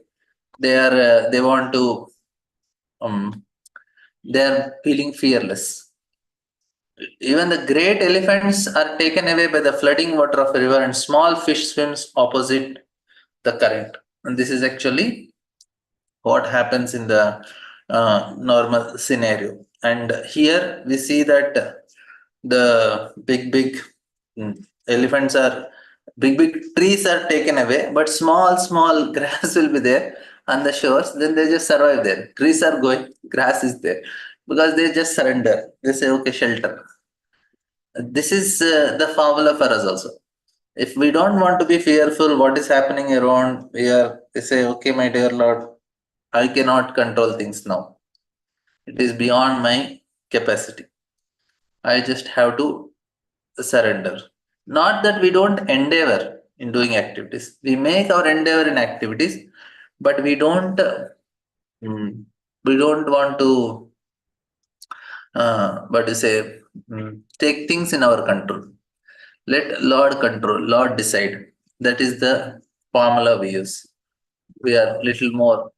they want to they are feeling fearless. Even the great elephants are taken away by the flooding water of a river, and small fish swims opposite the current. And this is actually what happens in the normal scenario. And here we see that the big elephants are big trees are taken away, but small grass will be there on the shores. Then they just survive there. Trees are going, grass is there, because they just surrender. They say, okay, shelter. This is the formula for us also. If we don't want to be fearful what is happening around, we say, okay, my dear Lord, I cannot control things now. It is beyond my capacity. I just have to surrender. Not that we don't endeavor in doing activities. We make our endeavor in activities, but we don't want to what to say take things in our control. Let Lord control, Lord decide. That is the formula we use. We are little more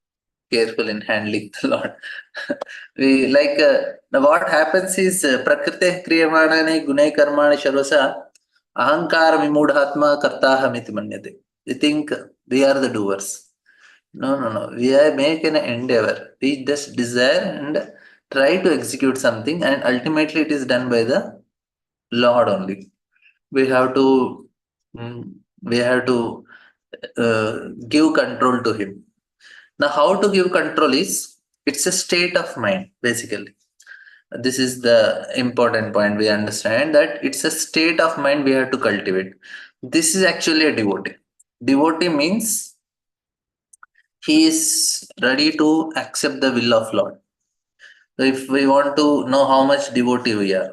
careful in handling the Lord. We like what happens is prakrite kriyamanani gunai karmani sharvasa ahankara vimudhatma kartahamiti manyate. We think we are the doers. No. We make an endeavor. We just desire and try to execute something, and ultimately it is done by the Lord only. We have to give control to Him. Now, how to give control is, it's a state of mind, basically. This is the important point. We understand that it's a state of mind we have to cultivate. This is actually a devotee. Devotee means he is ready to accept the will of Lord. So if we want to know how much devotee we are,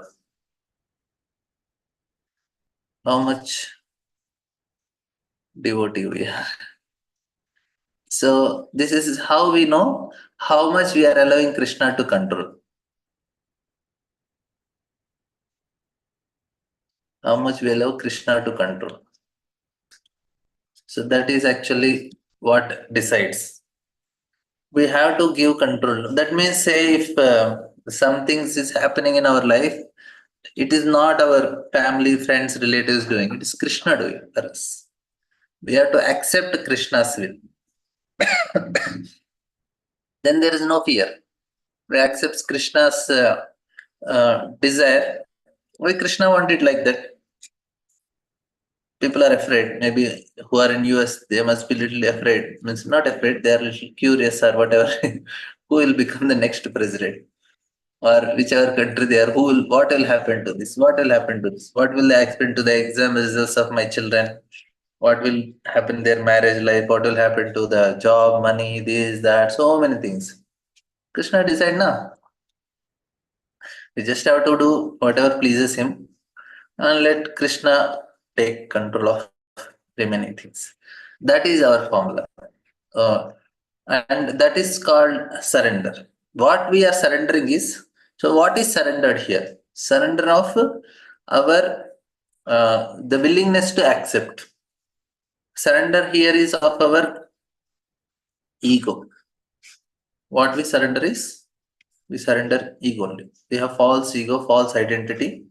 how much devotee we are. So this is how we know how much we are allowing Krishna to control. How much we allow Krishna to control. So that is actually what decides. We have to give control. That means, say, if some things is happening in our life, it is not our family, friends, relatives doing. It is Krishna doing for us. We have to accept Krishna's will. Then there is no fear. We accept Krishna's desire. Why Krishna want it like that? People are afraid. Maybe who are in US, they must be little afraid. Means not afraid, they are little curious or whatever. Who will become the next president? Or whichever country they are, what will happen to this? What will happen to this? What will happen to the exam results of my children? What will happen in their marriage life? What will happen to the job, money, this, that, so many things. Krishna decide now. We just have to do whatever pleases him and let Krishna take control of remaining things. That is our formula. And that is called surrender. What we are surrendering is, so what is surrendered here? Surrender of our the willingness to accept. Surrender here is of our ego. What we surrender is, we surrender ego only. We have false ego, false identity,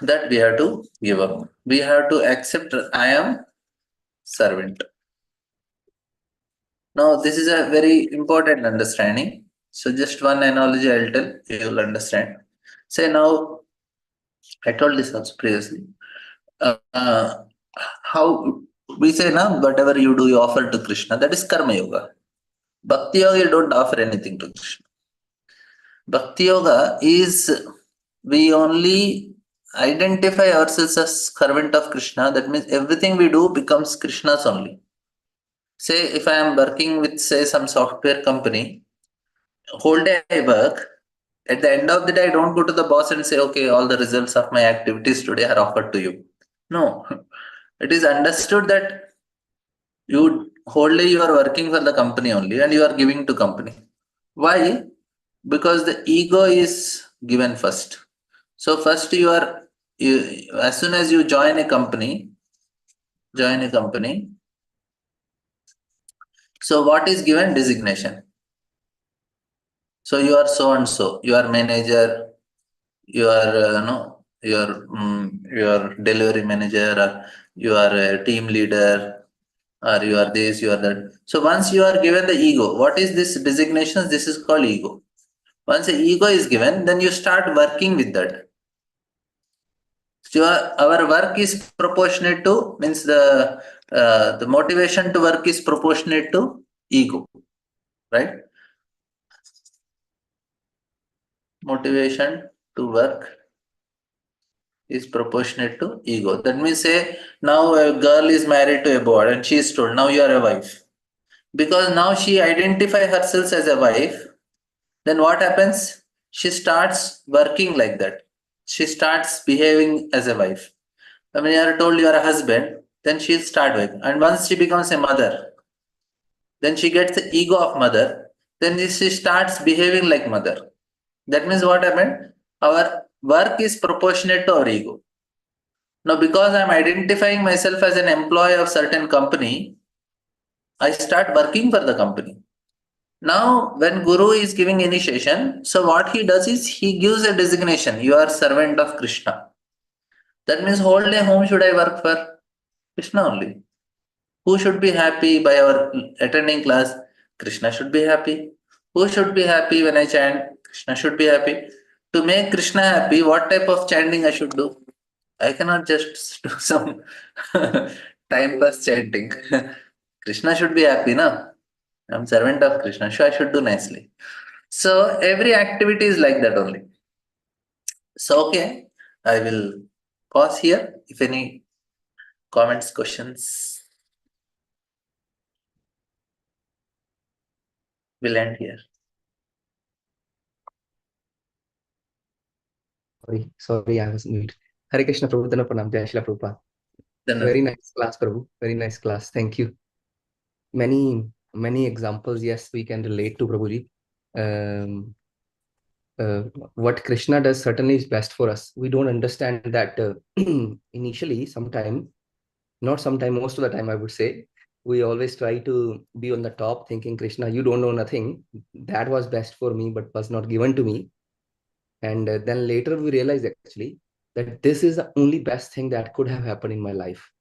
that we have to give up. We have to accept I am servant. Now, this is a very important understanding. So just one analogy I'll tell, you will understand. Say now, I told this also previously. How we say now, whatever you do, you offer to Krishna. That is karma yoga. Bhakti yoga, you don't offer anything to Krishna. Bhakti yoga is, we only identify ourselves as servant of Krishna. That means everything we do becomes Krishna's only. Say if I am working with, say, some software company, whole day I work. At the end of the day, I don't go to the boss and say, okay, all the results of my activities today are offered to you. No, it is understood that whole day you are working for the company only and you are giving to company. Why? Because the ego is given first. So first as soon as you join a company, So what is given? Designation. So you are so and so, you are manager, you are your delivery manager, or you are a team leader, or you are this, you are that. So once you are given the ego, what is this designation? This is called ego. Once the ego is given, then you start working with that. So our work is proportionate to, means the motivation to work is proportionate to ego, right? Motivation to work is proportionate to ego. That means, say now a girl is married to a boy and she is told, now you are a wife. Because now she identifies herself as a wife, then what happens? She starts working like that. She starts behaving as a wife. When you are told you are a husband, then she'll start working. And once she becomes a mother, then she gets the ego of mother, then she starts behaving like mother. That means what happened? Our work is proportionate to our ego. Now, because I'm identifying myself as an employee of certain company, I start working for the company. Now, when Guru is giving initiation, so what he does is he gives a designation. You are servant of Krishna. That means whole day whom should I work for? Krishna only. Who should be happy by our attending class? Krishna should be happy. Who should be happy when I chant? Krishna should be happy. To make Krishna happy, what type of chanting I should do? I cannot just do some time pass chanting. Krishna should be happy, no? I'm servant of Krishna, so I should do nicely. So every activity is like that only. So okay, I will pause here. If any comments, questions, we'll end here. Sorry, I was mute. Hare Krishna Prabhu, Dana Pranam, Jai Shri Prabhupada. Then Very nice class, Prabhu. Very nice class. Thank you. Many examples, yes, we can relate to Prabhuji. What Krishna does certainly is best for us. We don't understand that initially, most of the time, I would say, we always try to be on the top thinking, Krishna, you don't know nothing. That was best for me, but was not given to me. And then later we realize actually that this is the only best thing that could have happened in my life.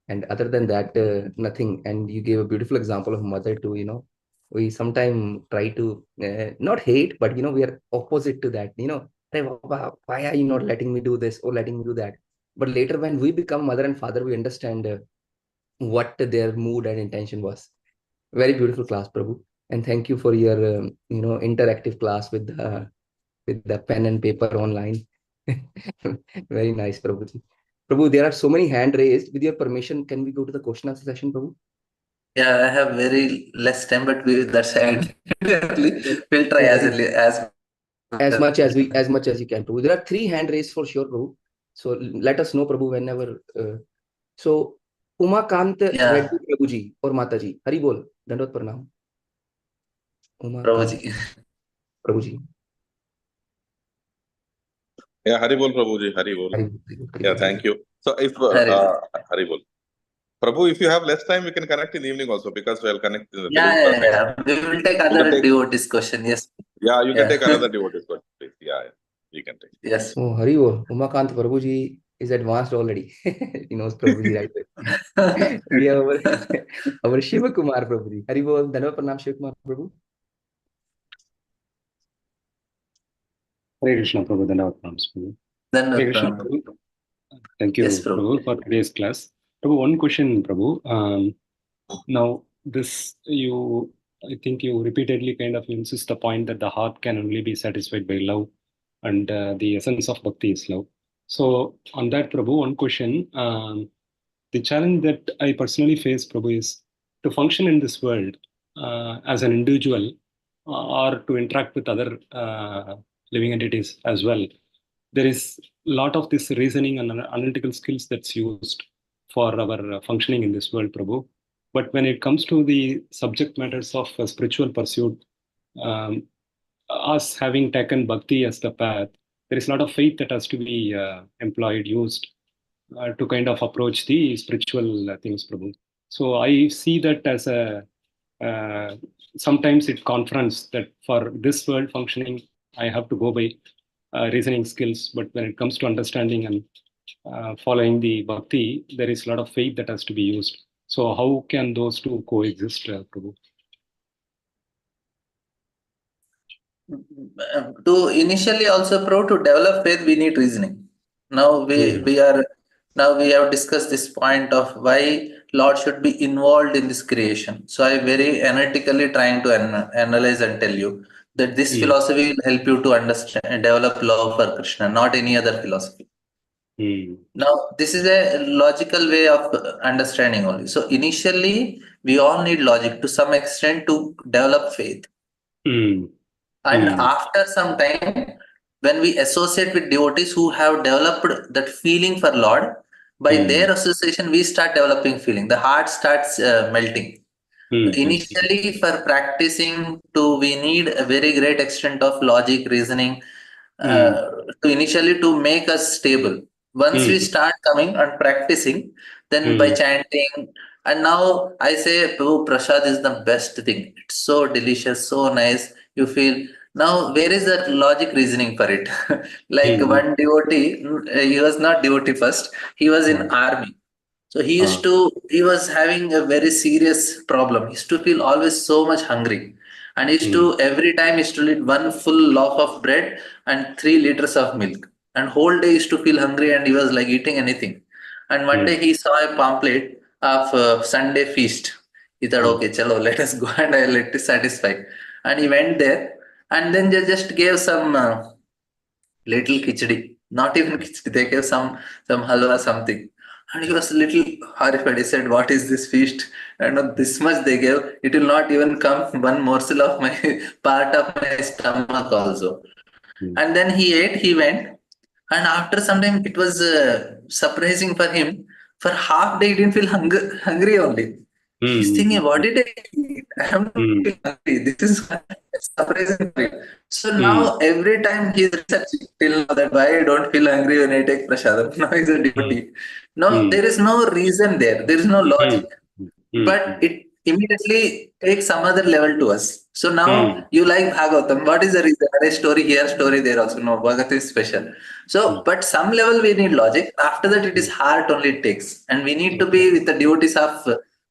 And other than that, nothing. And you gave a beautiful example of mother too, we sometimes try to not hate, but, we are opposite to that, why are you not letting me do this or letting me do that? But later when we become mother and father, we understand what their mood and intention was. Very beautiful class, Prabhu. And thank you for your, interactive class with the pen and paper online. Very nice, Prabhuji. Prabhu, there are so many hand raised. With your permission, can we go to the question answer session, Prabhu? Yeah, I have very less time, but that's it. We'll try as much as you can, Prabhu. There are 3 hand raised for sure, Prabhu. So let us know, Prabhu, whenever. So Umakant Reddy Prabhuji or Mataji, Hari Bol, Dandot Pranam. Prabhuji. Prabhuji. Yeah, Hari Bol, Prabhuji, Hari Bol. Yeah, thank you. So if Hari Bol. Prabhu, if you have less time, we can connect in the evening also, because we'll connect in the Yeah. We will take another devotees question. Yes. Yeah, you can take another devotees question, please. Yeah, you can take. Yes. Oh, Hari Bol. Umakant Prabhuji is advanced already. He knows Prabhuji right away. We have our Shiva Kumar Prabhuji. Hari Bol. Dandot Pranam, Shiva Kumar Prabhu. Hare Krishna Prabhu, Dandavad Pranam Prabhu. Hare Krishna Prabhu. Thank you, yes, Prabhu, for today's class. Prabhu, one question, Prabhu. Now, I think you repeatedly kind of insist the point that the heart can only be satisfied by love, and the essence of bhakti is love. So, on that, Prabhu, one question. The challenge that I personally face, Prabhu, is to function in this world as an individual or to interact with other living entities as well. There is a lot of this reasoning and analytical skills that's used for our functioning in this world, Prabhu. But when it comes to the subject matters of spiritual pursuit, us having taken bhakti as the path, there is a lot of faith that has to be used to kind of approach the spiritual things, Prabhu. So I see that as a sometimes it confronts that for this world functioning, I have to go by reasoning skills. But when it comes to understanding and following the bhakti, there is a lot of faith that has to be used. So how can those two coexist, Prabhu? To initially also, Prabhu, to develop faith, we need reasoning. Now we have discussed this point of why Lord should be involved in this creation. So I very analytically trying to analyze and tell you that this philosophy will help you to understand and develop love for Krishna, not any other philosophy. Now, this is a logical way of understanding only. So initially, we all need logic to some extent to develop faith. And after some time, when we associate with devotees who have developed that feeling for Lord, by their association, we start developing feeling. The heart starts melting. Initially, for practicing, we need a very great extent of logic, reasoning, to make us stable. Once we start coming and practicing, then by chanting, and now I say, Prabhu, Prasad is the best thing. It's so delicious, so nice. You feel now where is that logic reasoning for it? Like one devotee, he was not devotee first. He was in army. So he was having a very serious problem. He used to feel always so much hungry. And every time he used to eat one full loaf of bread and 3 liters of milk. And whole day he used to feel hungry and he was like eating anything. And one day he saw a pamphlet of Sunday feast. He thought, okay, chalo, let us go and I'll let it satisfy. And he went there and then they just gave some little khichdi. Not even khichdi, they gave some halwa, something. And he was a little horrified. He said, what is this feast? And this much they gave. It will not even come one morsel of my part of my stomach also. And then he ate, he went. And after some time, it was surprising for him. For half day, he didn't feel hungry only. He's thinking, what did I eat? I am not feeling hungry. This is surprising for him. So now every time he's researching till now that why I don't feel hungry when I take prasadam. Now he's a devotee. No, there is no reason there. There is no logic. But it immediately takes some other level to us. So now you like Bhagavatam. What is the reason? A story here, story there also. No, Bhagavatam is special. So, but some level we need logic. After that, it is heart only it takes. And we need to be with the devotees of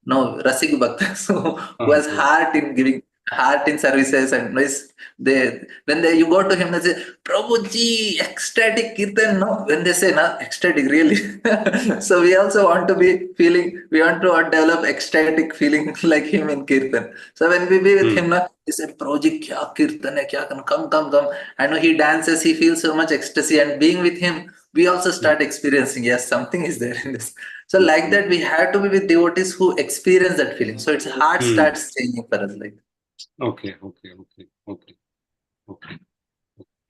Rasik Bhakta. So, who has heart in giving, heart in services, and when you go to him and say, Prabhuji, ecstatic kirtan, no, when they say, no, ecstatic, really. So we also want to be feeling, we want to develop ecstatic feeling like him in kirtan. So when we be with him, no, he said, Prabhuji, kya kirtan hai, kya come. I know he dances, he feels so much ecstasy, and being with him, we also start experiencing, yes, something is there in this. So like that, we have to be with devotees who experience that feeling. So its heart starts changing for us like that. Okay.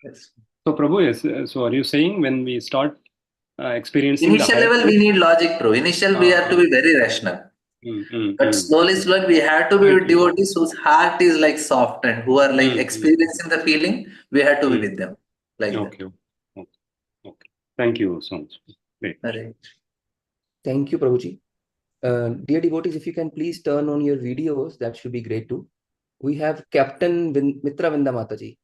Yes. So Prabhu, yes. So are you saying when we start experiencing initial level, we need logic, bro. Initial, we have to be very rational. But slowly, we have to be with devotees whose heart is like soft and who are like experiencing the feeling. We have to be with them. Like that. Okay. Thank you so much. Great. Thank you, Prabhuji. Dear devotees, if you can please turn on your videos, that should be great too. We have Captain Mitra Vinda Mataji.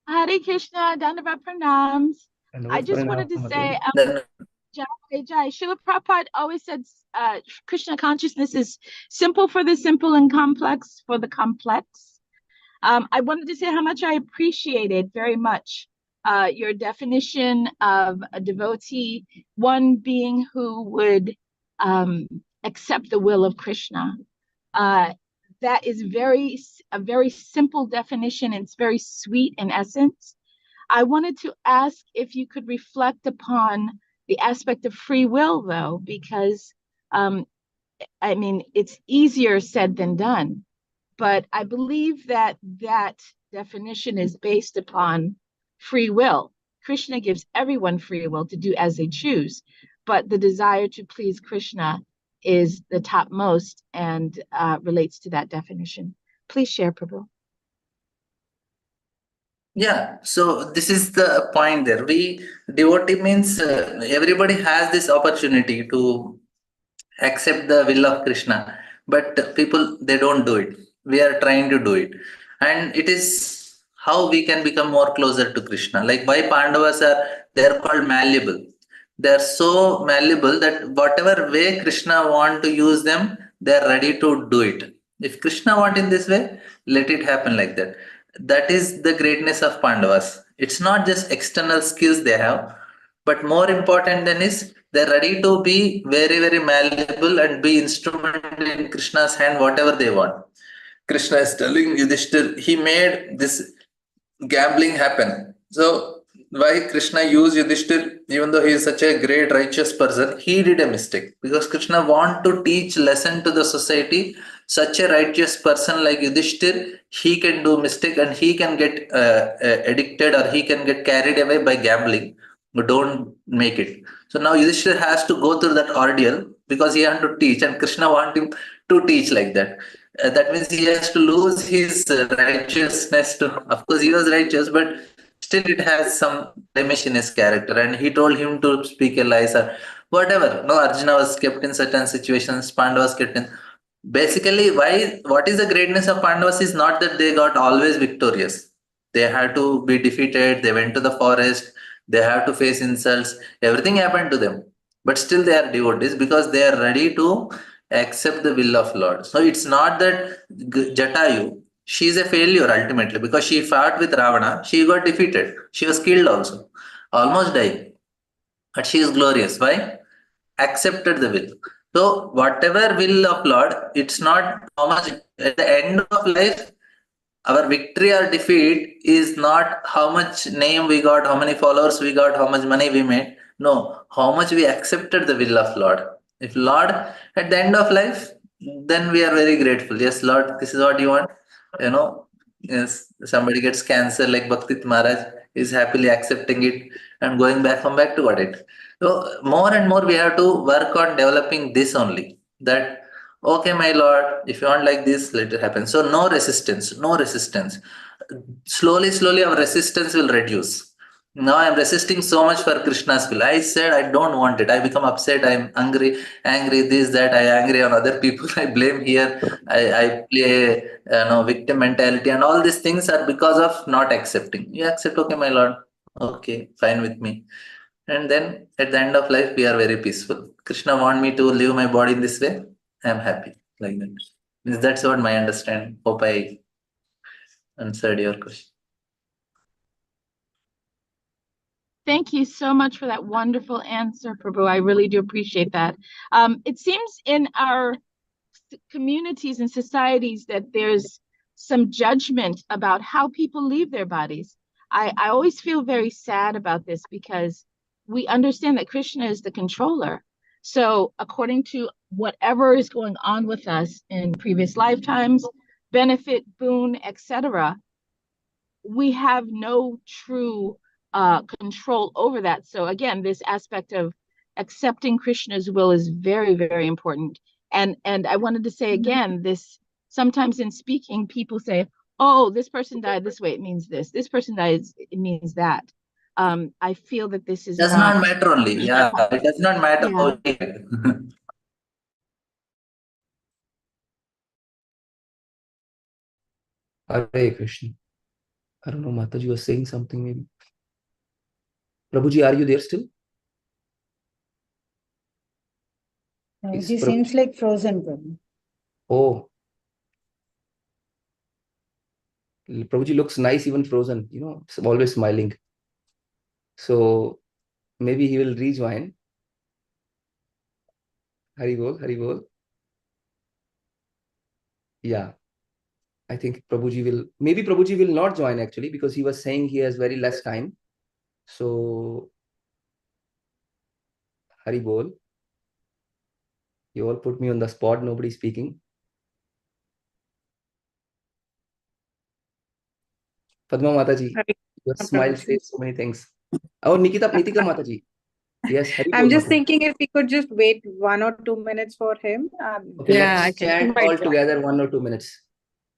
Hare Krishna, Dandavat Pranams. I just wanted to say, Jai, Srila Prabhupada always said Krishna consciousness is simple for the simple and complex for the complex. I wanted to say how much I appreciated very much your definition of a devotee, one being who would accept the will of Krishna. That is a very simple definition. It's very sweet in essence. I wanted to ask if you could reflect upon the aspect of free will, though, because I mean, it's easier said than done. But I believe that definition is based upon free will. Krishna gives everyone free will to do as they choose, but the desire to please Krishna is the topmost and relates to that definition. Please share, Prabhu. Yeah, so this is the point there. Devotee means everybody has this opportunity to accept the will of Krishna. But people, they don't do it. We are trying to do it. And it is how we can become more closer to Krishna. Like why Pandavas they are called malleable. They are so malleable that whatever way Krishna want to use them, they are ready to do it. If Krishna want in this way, let it happen like that. That is the greatness of Pandavas. It's not just external skills they have, but more important than is they're ready to be very, very malleable and be instrumental in Krishna's hand, whatever they want. Krishna is telling Yudhishthir, he made this gambling happen. So why Krishna used Yudhishthir, even though he is such a great righteous person, he did a mistake because Krishna want to teach lesson to the society. Such a righteous person like Yudhishthir, he can do mistake and he can get addicted or he can get carried away by gambling. But don't make it. So now Yudhishthir has to go through that ordeal because he has to teach, and Krishna want him to teach like that. That means he has to lose his righteousness to, of course he was righteous, but still it has some blemish in his character, and he told him to speak a lie or whatever. No, Arjuna was kept in certain situations, Pandavas was kept in. Basically, what is the greatness of Pandavas is not that they got always victorious. They had to be defeated, they went to the forest, they have to face insults, everything happened to them. But still they are devotees because they are ready to accept the will of Lord. So it's not that Jatayu, she is a failure ultimately because she fought with Ravana, she got defeated, she was killed also, almost died. But she is glorious. Why? Accepted the will. So whatever will of Lord, it's not how much at the end of life, our victory or defeat is not how much name we got, how many followers we got, how much money we made. No, how much we accepted the will of Lord. If Lord at the end of life, then we are very grateful. Yes, Lord, this is what you want. Yes, somebody gets cancer like Bhakti Maharaj is happily accepting it and going back to what it. So more and more we have to work on developing this only. That okay, my Lord, if you want like this, let it happen. So no resistance, no resistance. Slowly our resistance will reduce. Now I am resisting so much for Krishna's will. I said I don't want it. I become upset. I am angry, this, that. I angry on other people. I blame here. I play victim mentality, and all these things are because of not accepting. You accept, okay, my Lord. Okay, fine with me. And then at the end of life, we are very peaceful. Krishna want me to live my body in this way. I am happy like that. That's what my understanding. Hope I answered your question. Thank you so much for that wonderful answer, Prabhu. I really do appreciate that. It seems in our communities and societies that there's some judgment about how people leave their bodies. I always feel very sad about this because we understand that Krishna is the controller. So according to whatever is going on with us in previous lifetimes, benefit, boon, etc., we have no true control over that. So again, this aspect of accepting Krishna's will is very, very important. And I wanted to say again, this sometimes in speaking, people say, oh, this person died this way, it means this. This person dies, it means that. I feel that this is does not matter only. Yeah, it does not matter how we Hare Krishna. I don't know, Mataji was saying something maybe. Prabhuji, are you there still? He seems like frozen, Prabhu. Oh. Prabhuji looks nice even frozen, always smiling. So maybe he will rejoin. Hari bol, Hari bol. Yeah. I think maybe Prabhuji will not join actually because he was saying he has very less time. So Hari bol. You all put me on the spot, nobody speaking. Padma Mataji, your smile says so many things. Oh, Nitika Mataji. Yes, Hari I'm bol, just Mataji. thinking if we could just wait 1 or 2 minutes for him. Okay, Yeah, let's chant all together 1 or 2 minutes.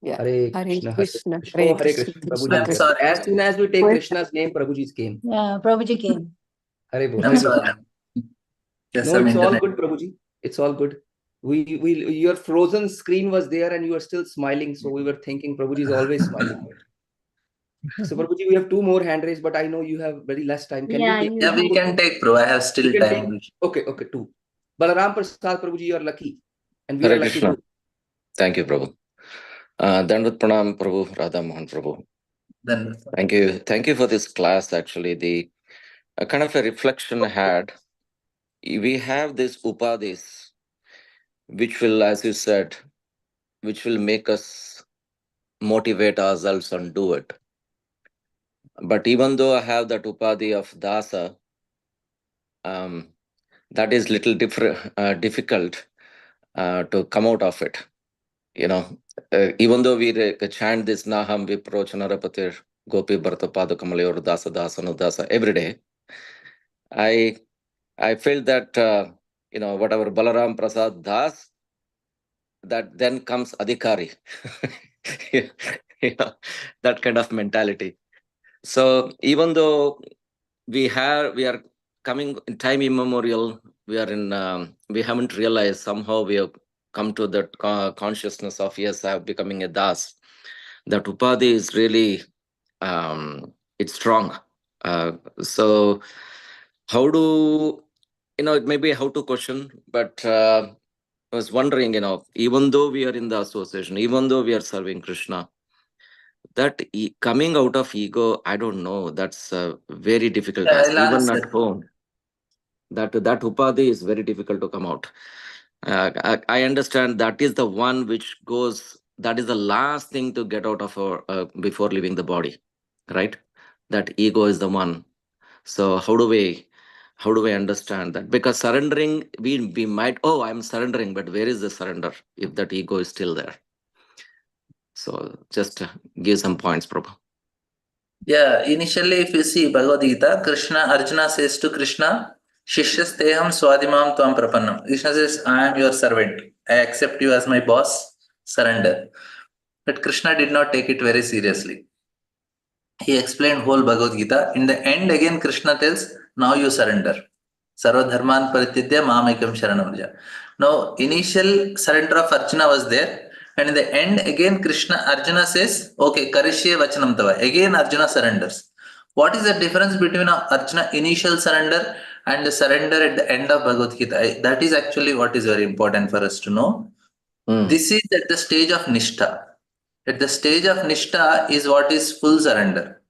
Yeah. Hare Hare Krishna, Krishna, Krishna. Oh, Hare Krishna, Krishna. Krishna, Prabhuji. I'm sorry. As soon as we take Krishna's name, Prabhuji's came. Yeah, Prabhuji came. Hare bol. I'm sorry. Yes, No, it's all good, Prabhuji. It's all good. Your frozen screen was there and you were still smiling. So we were thinking Prabhuji is always smiling. So Prabhuji, we have 2 more hand raised, but I know you have very less time. Can Yeah, we take? you Yeah, we can take, bro. I have still We can take- time. Okay, 2. Balaram Prasad Prabhuji, you are lucky. And we are Hare lucky Krishna. too. Thank you, Prabhu. Dandavat Pranam, Prabhu, Radha Mohan Prabhu. Then Thank you. Thank you for this class. Actually, the kind of a reflection I had. We have this upadis, which will, as you said, which will make us motivate ourselves and do it. But even though I have that upadi of dasa, that is little difficult to come out of it. Even though we chant this Naham Viprochanarapatir Gopi Bharata Padakamalayur Dasa Dasa Nudasa every day, I felt that whatever Balaram Prasad Das, that then comes Adhikari. That kind of mentality. So even though we are coming in time immemorial, we haven't realized, somehow we have come to that consciousness of, yes, I am becoming a das. That upadhi is really it's strong. So how do it may be how to question, but I was wondering, even though we are in the association, even though we are serving Krishna, that coming out of ego, I don't know, that's a very difficult task. I'll Even answer. at home, that upadhi is very difficult to come out. I understand that is the one which goes, that is the last thing to get out of our before leaving the body, right? That ego is the one. So how do we understand that? Because surrendering, we might, oh, I'm surrendering, but where is the surrender if that ego is still there? So just give some points, Prabhu. Yeah, initially, if you see Bhagavad Gita, Arjuna says to Krishna, Shishyasteham swadimam tvam prapannam. Krishna says, I am your servant. I accept you as my boss. Surrender. But Krishna did not take it very seriously. He explained whole Bhagavad Gita. In the end, again, Krishna tells, now you surrender. Sarva dharman paritidya mamekam sharanam vraja. Now, initial surrender of Arjuna was there. And in the end, again, Arjuna says, okay, karishye vachanam tava. Again, Arjuna surrenders. What is the difference between Arjuna initial surrender and the surrender at the end of Bhagavad Gita? That is actually what is very important for us to know. This is at the stage of Nishtha. At the stage of Nishtha is what is full surrender.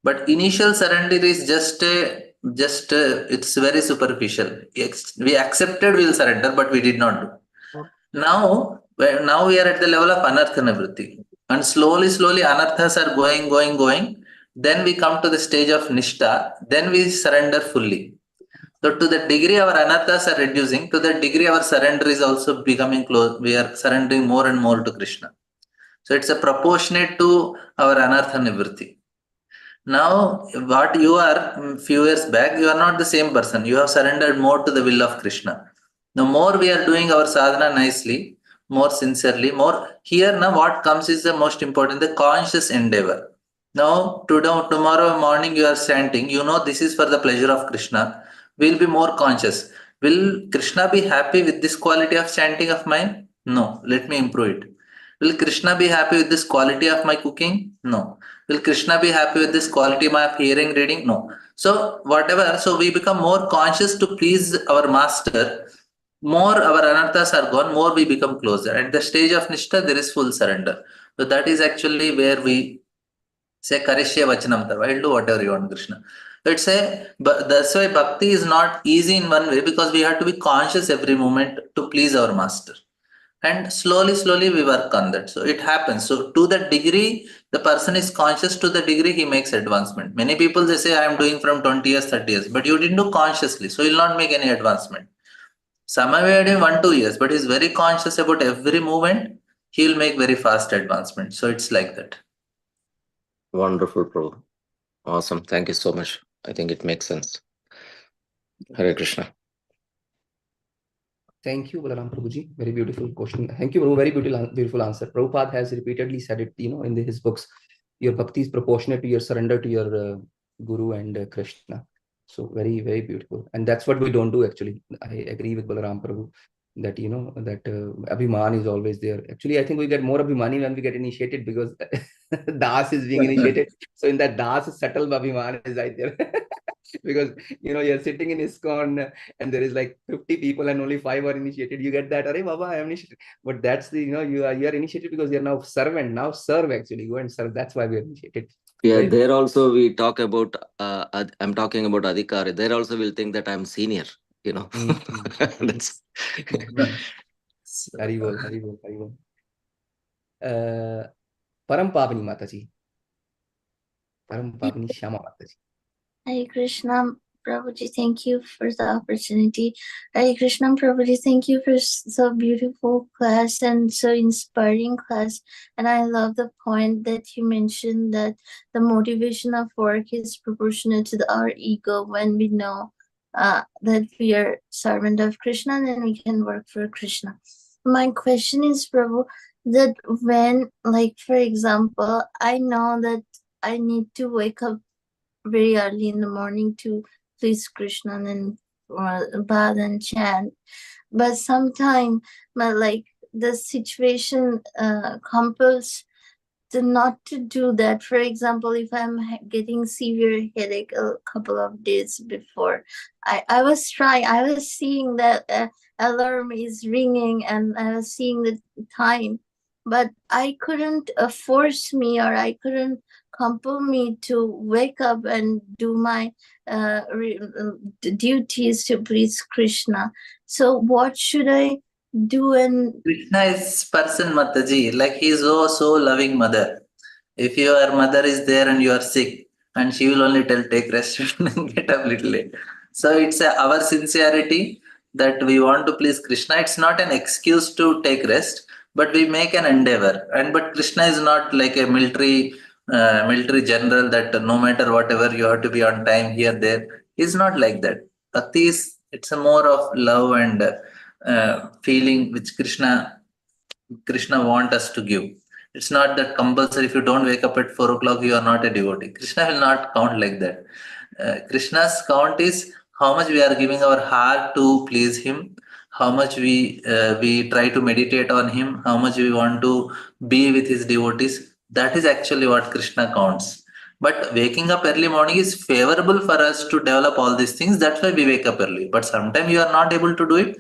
But initial surrender is just it's very superficial. We accepted we'll surrender, but we did not do. Now we are at the level of anartha nivritti. And slowly anarthas are going. Then we come to the stage of Nishtha. Then we surrender fully. So to the degree our anarthas are reducing, to the degree our surrender is also becoming close. We are surrendering more and more to Krishna. So it's a proportionate to our anartha nivritti. Now, what you are few years back, you are not the same person. You have surrendered more to the will of Krishna. The more we are doing our sadhana nicely, more sincerely, more here now what comes is the most important, the conscious endeavor. Now, tomorrow morning you are chanting, you know this is for the pleasure of Krishna. We'll be more conscious. Will Krishna be happy with this quality of chanting of mine? No, let me improve it. Will Krishna be happy with this quality of my cooking? No. Will Krishna be happy with this quality of my hearing, reading? No. So whatever, so we become more conscious to please our master. More our anarthas are gone, more we become closer. At the stage of Nishtha, there is full surrender. So that is actually where we say Karishya Vachanam Tava. I'll do whatever you want, Krishna. Let's say, but that's why bhakti is not easy in one way, because we have to be conscious every moment to please our master. And slowly we work on that. So it happens. So to the degree the person is conscious, to the degree he makes advancement. Many people, they say I am doing from 20 years, 30 years, but you didn't do consciously, so you'll not make any advancement. Samaya doing 1-2 years, but he's very conscious about every movement, he'll make very fast advancement. So it's like that. Wonderful, Prabhu. Awesome. Thank you so much. I think it makes sense. Hare Krishna. Thank you, Balaram Prabhuji. Very beautiful question. Thank you, Prabhu. Very beautiful answer. Prabhupada has repeatedly said it, in his books. Your bhakti is proportionate to your surrender to your Guru and Krishna. So very, very beautiful. And that's what we don't do, actually. I agree with Balaram Prabhu. that that Abhiman is always there. Actually, I think we get more Abhimani when we get initiated, because Das is being initiated. So in that Das, subtle Abhiman is right there. Because you're sitting in ISKCON and there is like 50 people and only 5 are initiated. You get that, Arey Baba, I am initiated. But that's the you are initiated because you're now servant. Now serve, actually. Go and serve. That's why we are initiated. Yeah, Right? there also we talk about, I'm talking about Adhikari. There also will think that I'm senior, That's Haribol, Haribol, Haribol. Param Pavani Mataji. Param Pavani Shama Mataji. Hare Krishna, Prabhuji, thank you for the opportunity. Hare Krishna, Prabhuji, thank you for so beautiful class and so inspiring class. And I love the point that you mentioned that the motivation of work is proportionate to our ego. When we know that we are servant of Krishna, then we can work for Krishna. My question is, Prabhu, that when, like, for example, I know that I need to wake up very early in the morning to please Krishna and bath and chant. But sometimes, like, the situation compels to not to do that. For example, if I'm getting severe headache a couple of days before, I was trying, I was seeing that alarm is ringing and I was seeing the time, but I couldn't force me, or I couldn't compel me to wake up and do my duties to please Krishna. So what should I do? And Krishna is person, Mataji. Like he is so loving mother. If your mother is there and you are sick, and she will only tell take rest and get up little late. So it's our sincerity that we want to please Krishna. It's not an excuse to take rest, but we make an endeavor. But Krishna is not like a military general that no matter whatever you have to be on time here there. He's not like that. Bhakti is, it's a more of love and feeling which Krishna want us to give. It's not that compulsory. If you don't wake up at 4 o'clock, you are not a devotee. Krishna will not count like that. Krishna's count is how much we are giving our heart to please him, how much we try to meditate on him, how much we want to be with his devotees. That is actually what Krishna counts. But waking up early morning is favorable for us to develop all these things. That's why we wake up early. But sometimes you are not able to do it.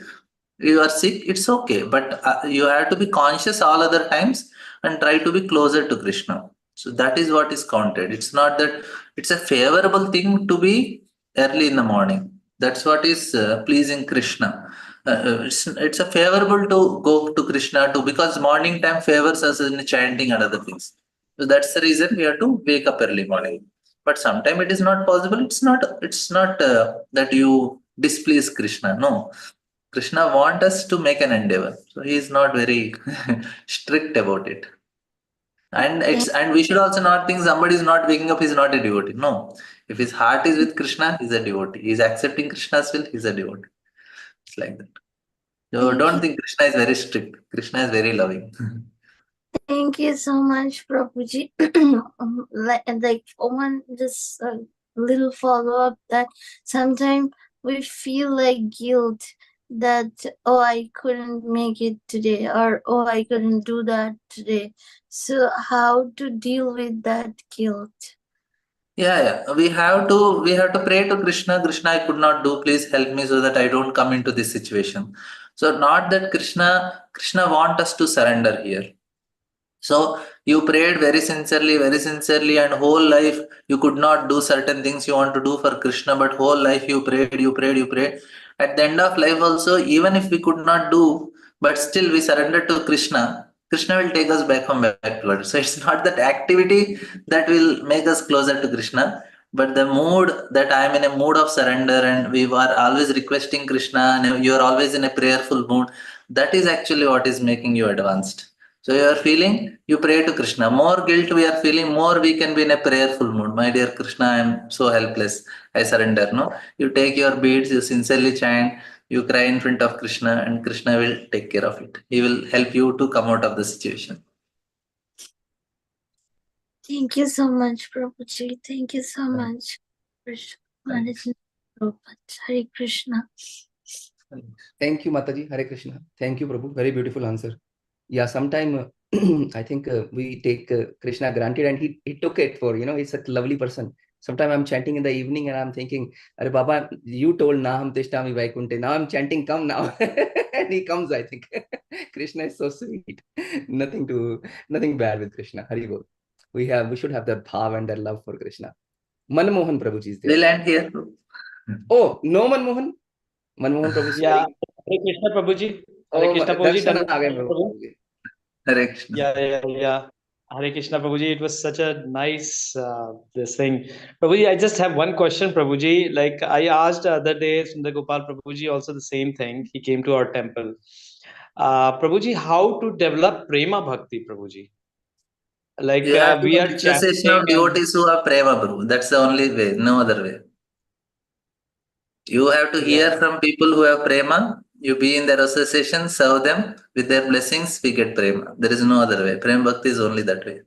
You are sick, it's okay, but you have to be conscious all other times and try to be closer to Krishna. So that is what is counted. It's not that it's a favorable thing to be early in the morning. That's what is pleasing Krishna. It's a favorable to go to Krishna too, because morning time favors us in chanting and other things. So that's the reason we have to wake up early morning. But sometimes it is not possible. It's not that you displease Krishna. No, Krishna wants us to make an endeavor. So he is not very strict about it. And we should also not think somebody is not waking up, he's not a devotee. No. If his heart is with Krishna, he's a devotee. He's accepting Krishna's will, he's a devotee. It's like that. So don't think Krishna is very strict. Krishna is very loving. Thank you so much, Prabhuji. Like one just little follow up that sometimes we feel like guilt that, oh, I couldn't make it today, or oh, I couldn't do that today. So how to deal with that guilt? Yeah. We have to pray to Krishna. Krishna, I could not do. Please help me so that I don't come into this situation. So not that Krishna want us to surrender here. So you prayed very sincerely, and whole life you could not do certain things you want to do for Krishna, but whole life you prayed. At the end of life also, even if we could not do, but still we surrendered to Krishna, Krishna will take us back home backward. So it's not that activity that will make us closer to Krishna, but the mood that I am in a mood of surrender and we are always requesting Krishna and you are always in a prayerful mood, that is actually what is making you advanced. So you are feeling, you pray to Krishna. More guilt we are feeling, more we can be in a prayerful mood. My dear Krishna, I am so helpless. I surrender. No, you take your beads, you sincerely chant, you cry in front of Krishna, and Krishna will take care of it. He will help you to come out of the situation. Thank you so much, Prabhuji. Thank you so much. Hare Krishna. Thank you, Mataji. Hare Krishna. Thank you, Prabhu. Very beautiful answer. Yeah, sometime I think we take Krishna granted, and he took it for, he's such a lovely person. Sometimes I'm chanting in the evening and I'm thinking, Are Baba, you told Naham Tishtami Vaikunte. Now I'm chanting, come now. And he comes, I think. Krishna is so sweet. Nothing bad with Krishna. Hari Bol. We should have that bhav and that love for Krishna. Manmohan Prabhuji is there. We'll end here. Oh, no Manmohan? Manmohan Prabhuji. Yeah. Hare Krishna Prabhuji. Hare Krishna Prabhuji. Hare Krishna. Yeah. Hare Krishna Prabhuji. It was such a nice this thing. Prabhuji, I just have one question, Prabhuji. Like I asked the other day, Sundar Gopal Prabhuji also the same thing. He came to our temple. Prabhuji, how to develop prema bhakti, Prabhuji? Like You have to we are association of devotees who are prema, Prabhu. That's the only way, no other way. You have to hear from people who have prema. You be in their association, serve them with their blessings, we get prema. There is no other way. Prema bhakti is only that way.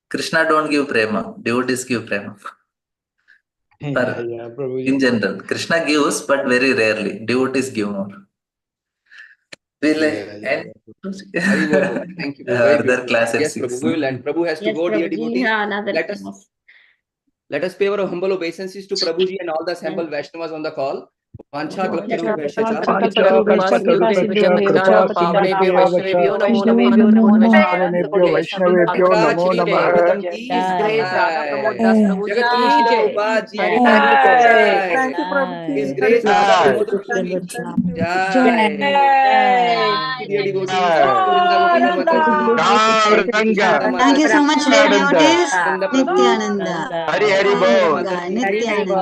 Krishna don't give prema, devotees give prema. In general, Krishna gives, but very rarely. Devotees give more. Thank you. Further class yes, Prabhu. We will end. Prabhu has to go, dear devotees. Let us pay our humble obeisances to Prabhuji and all the assembled Vaishnavas on the call. His grace Radha Pramod Prabhu Thank you so much, dear devotees. Nityananda. Hari Hari Bol. Nityananda.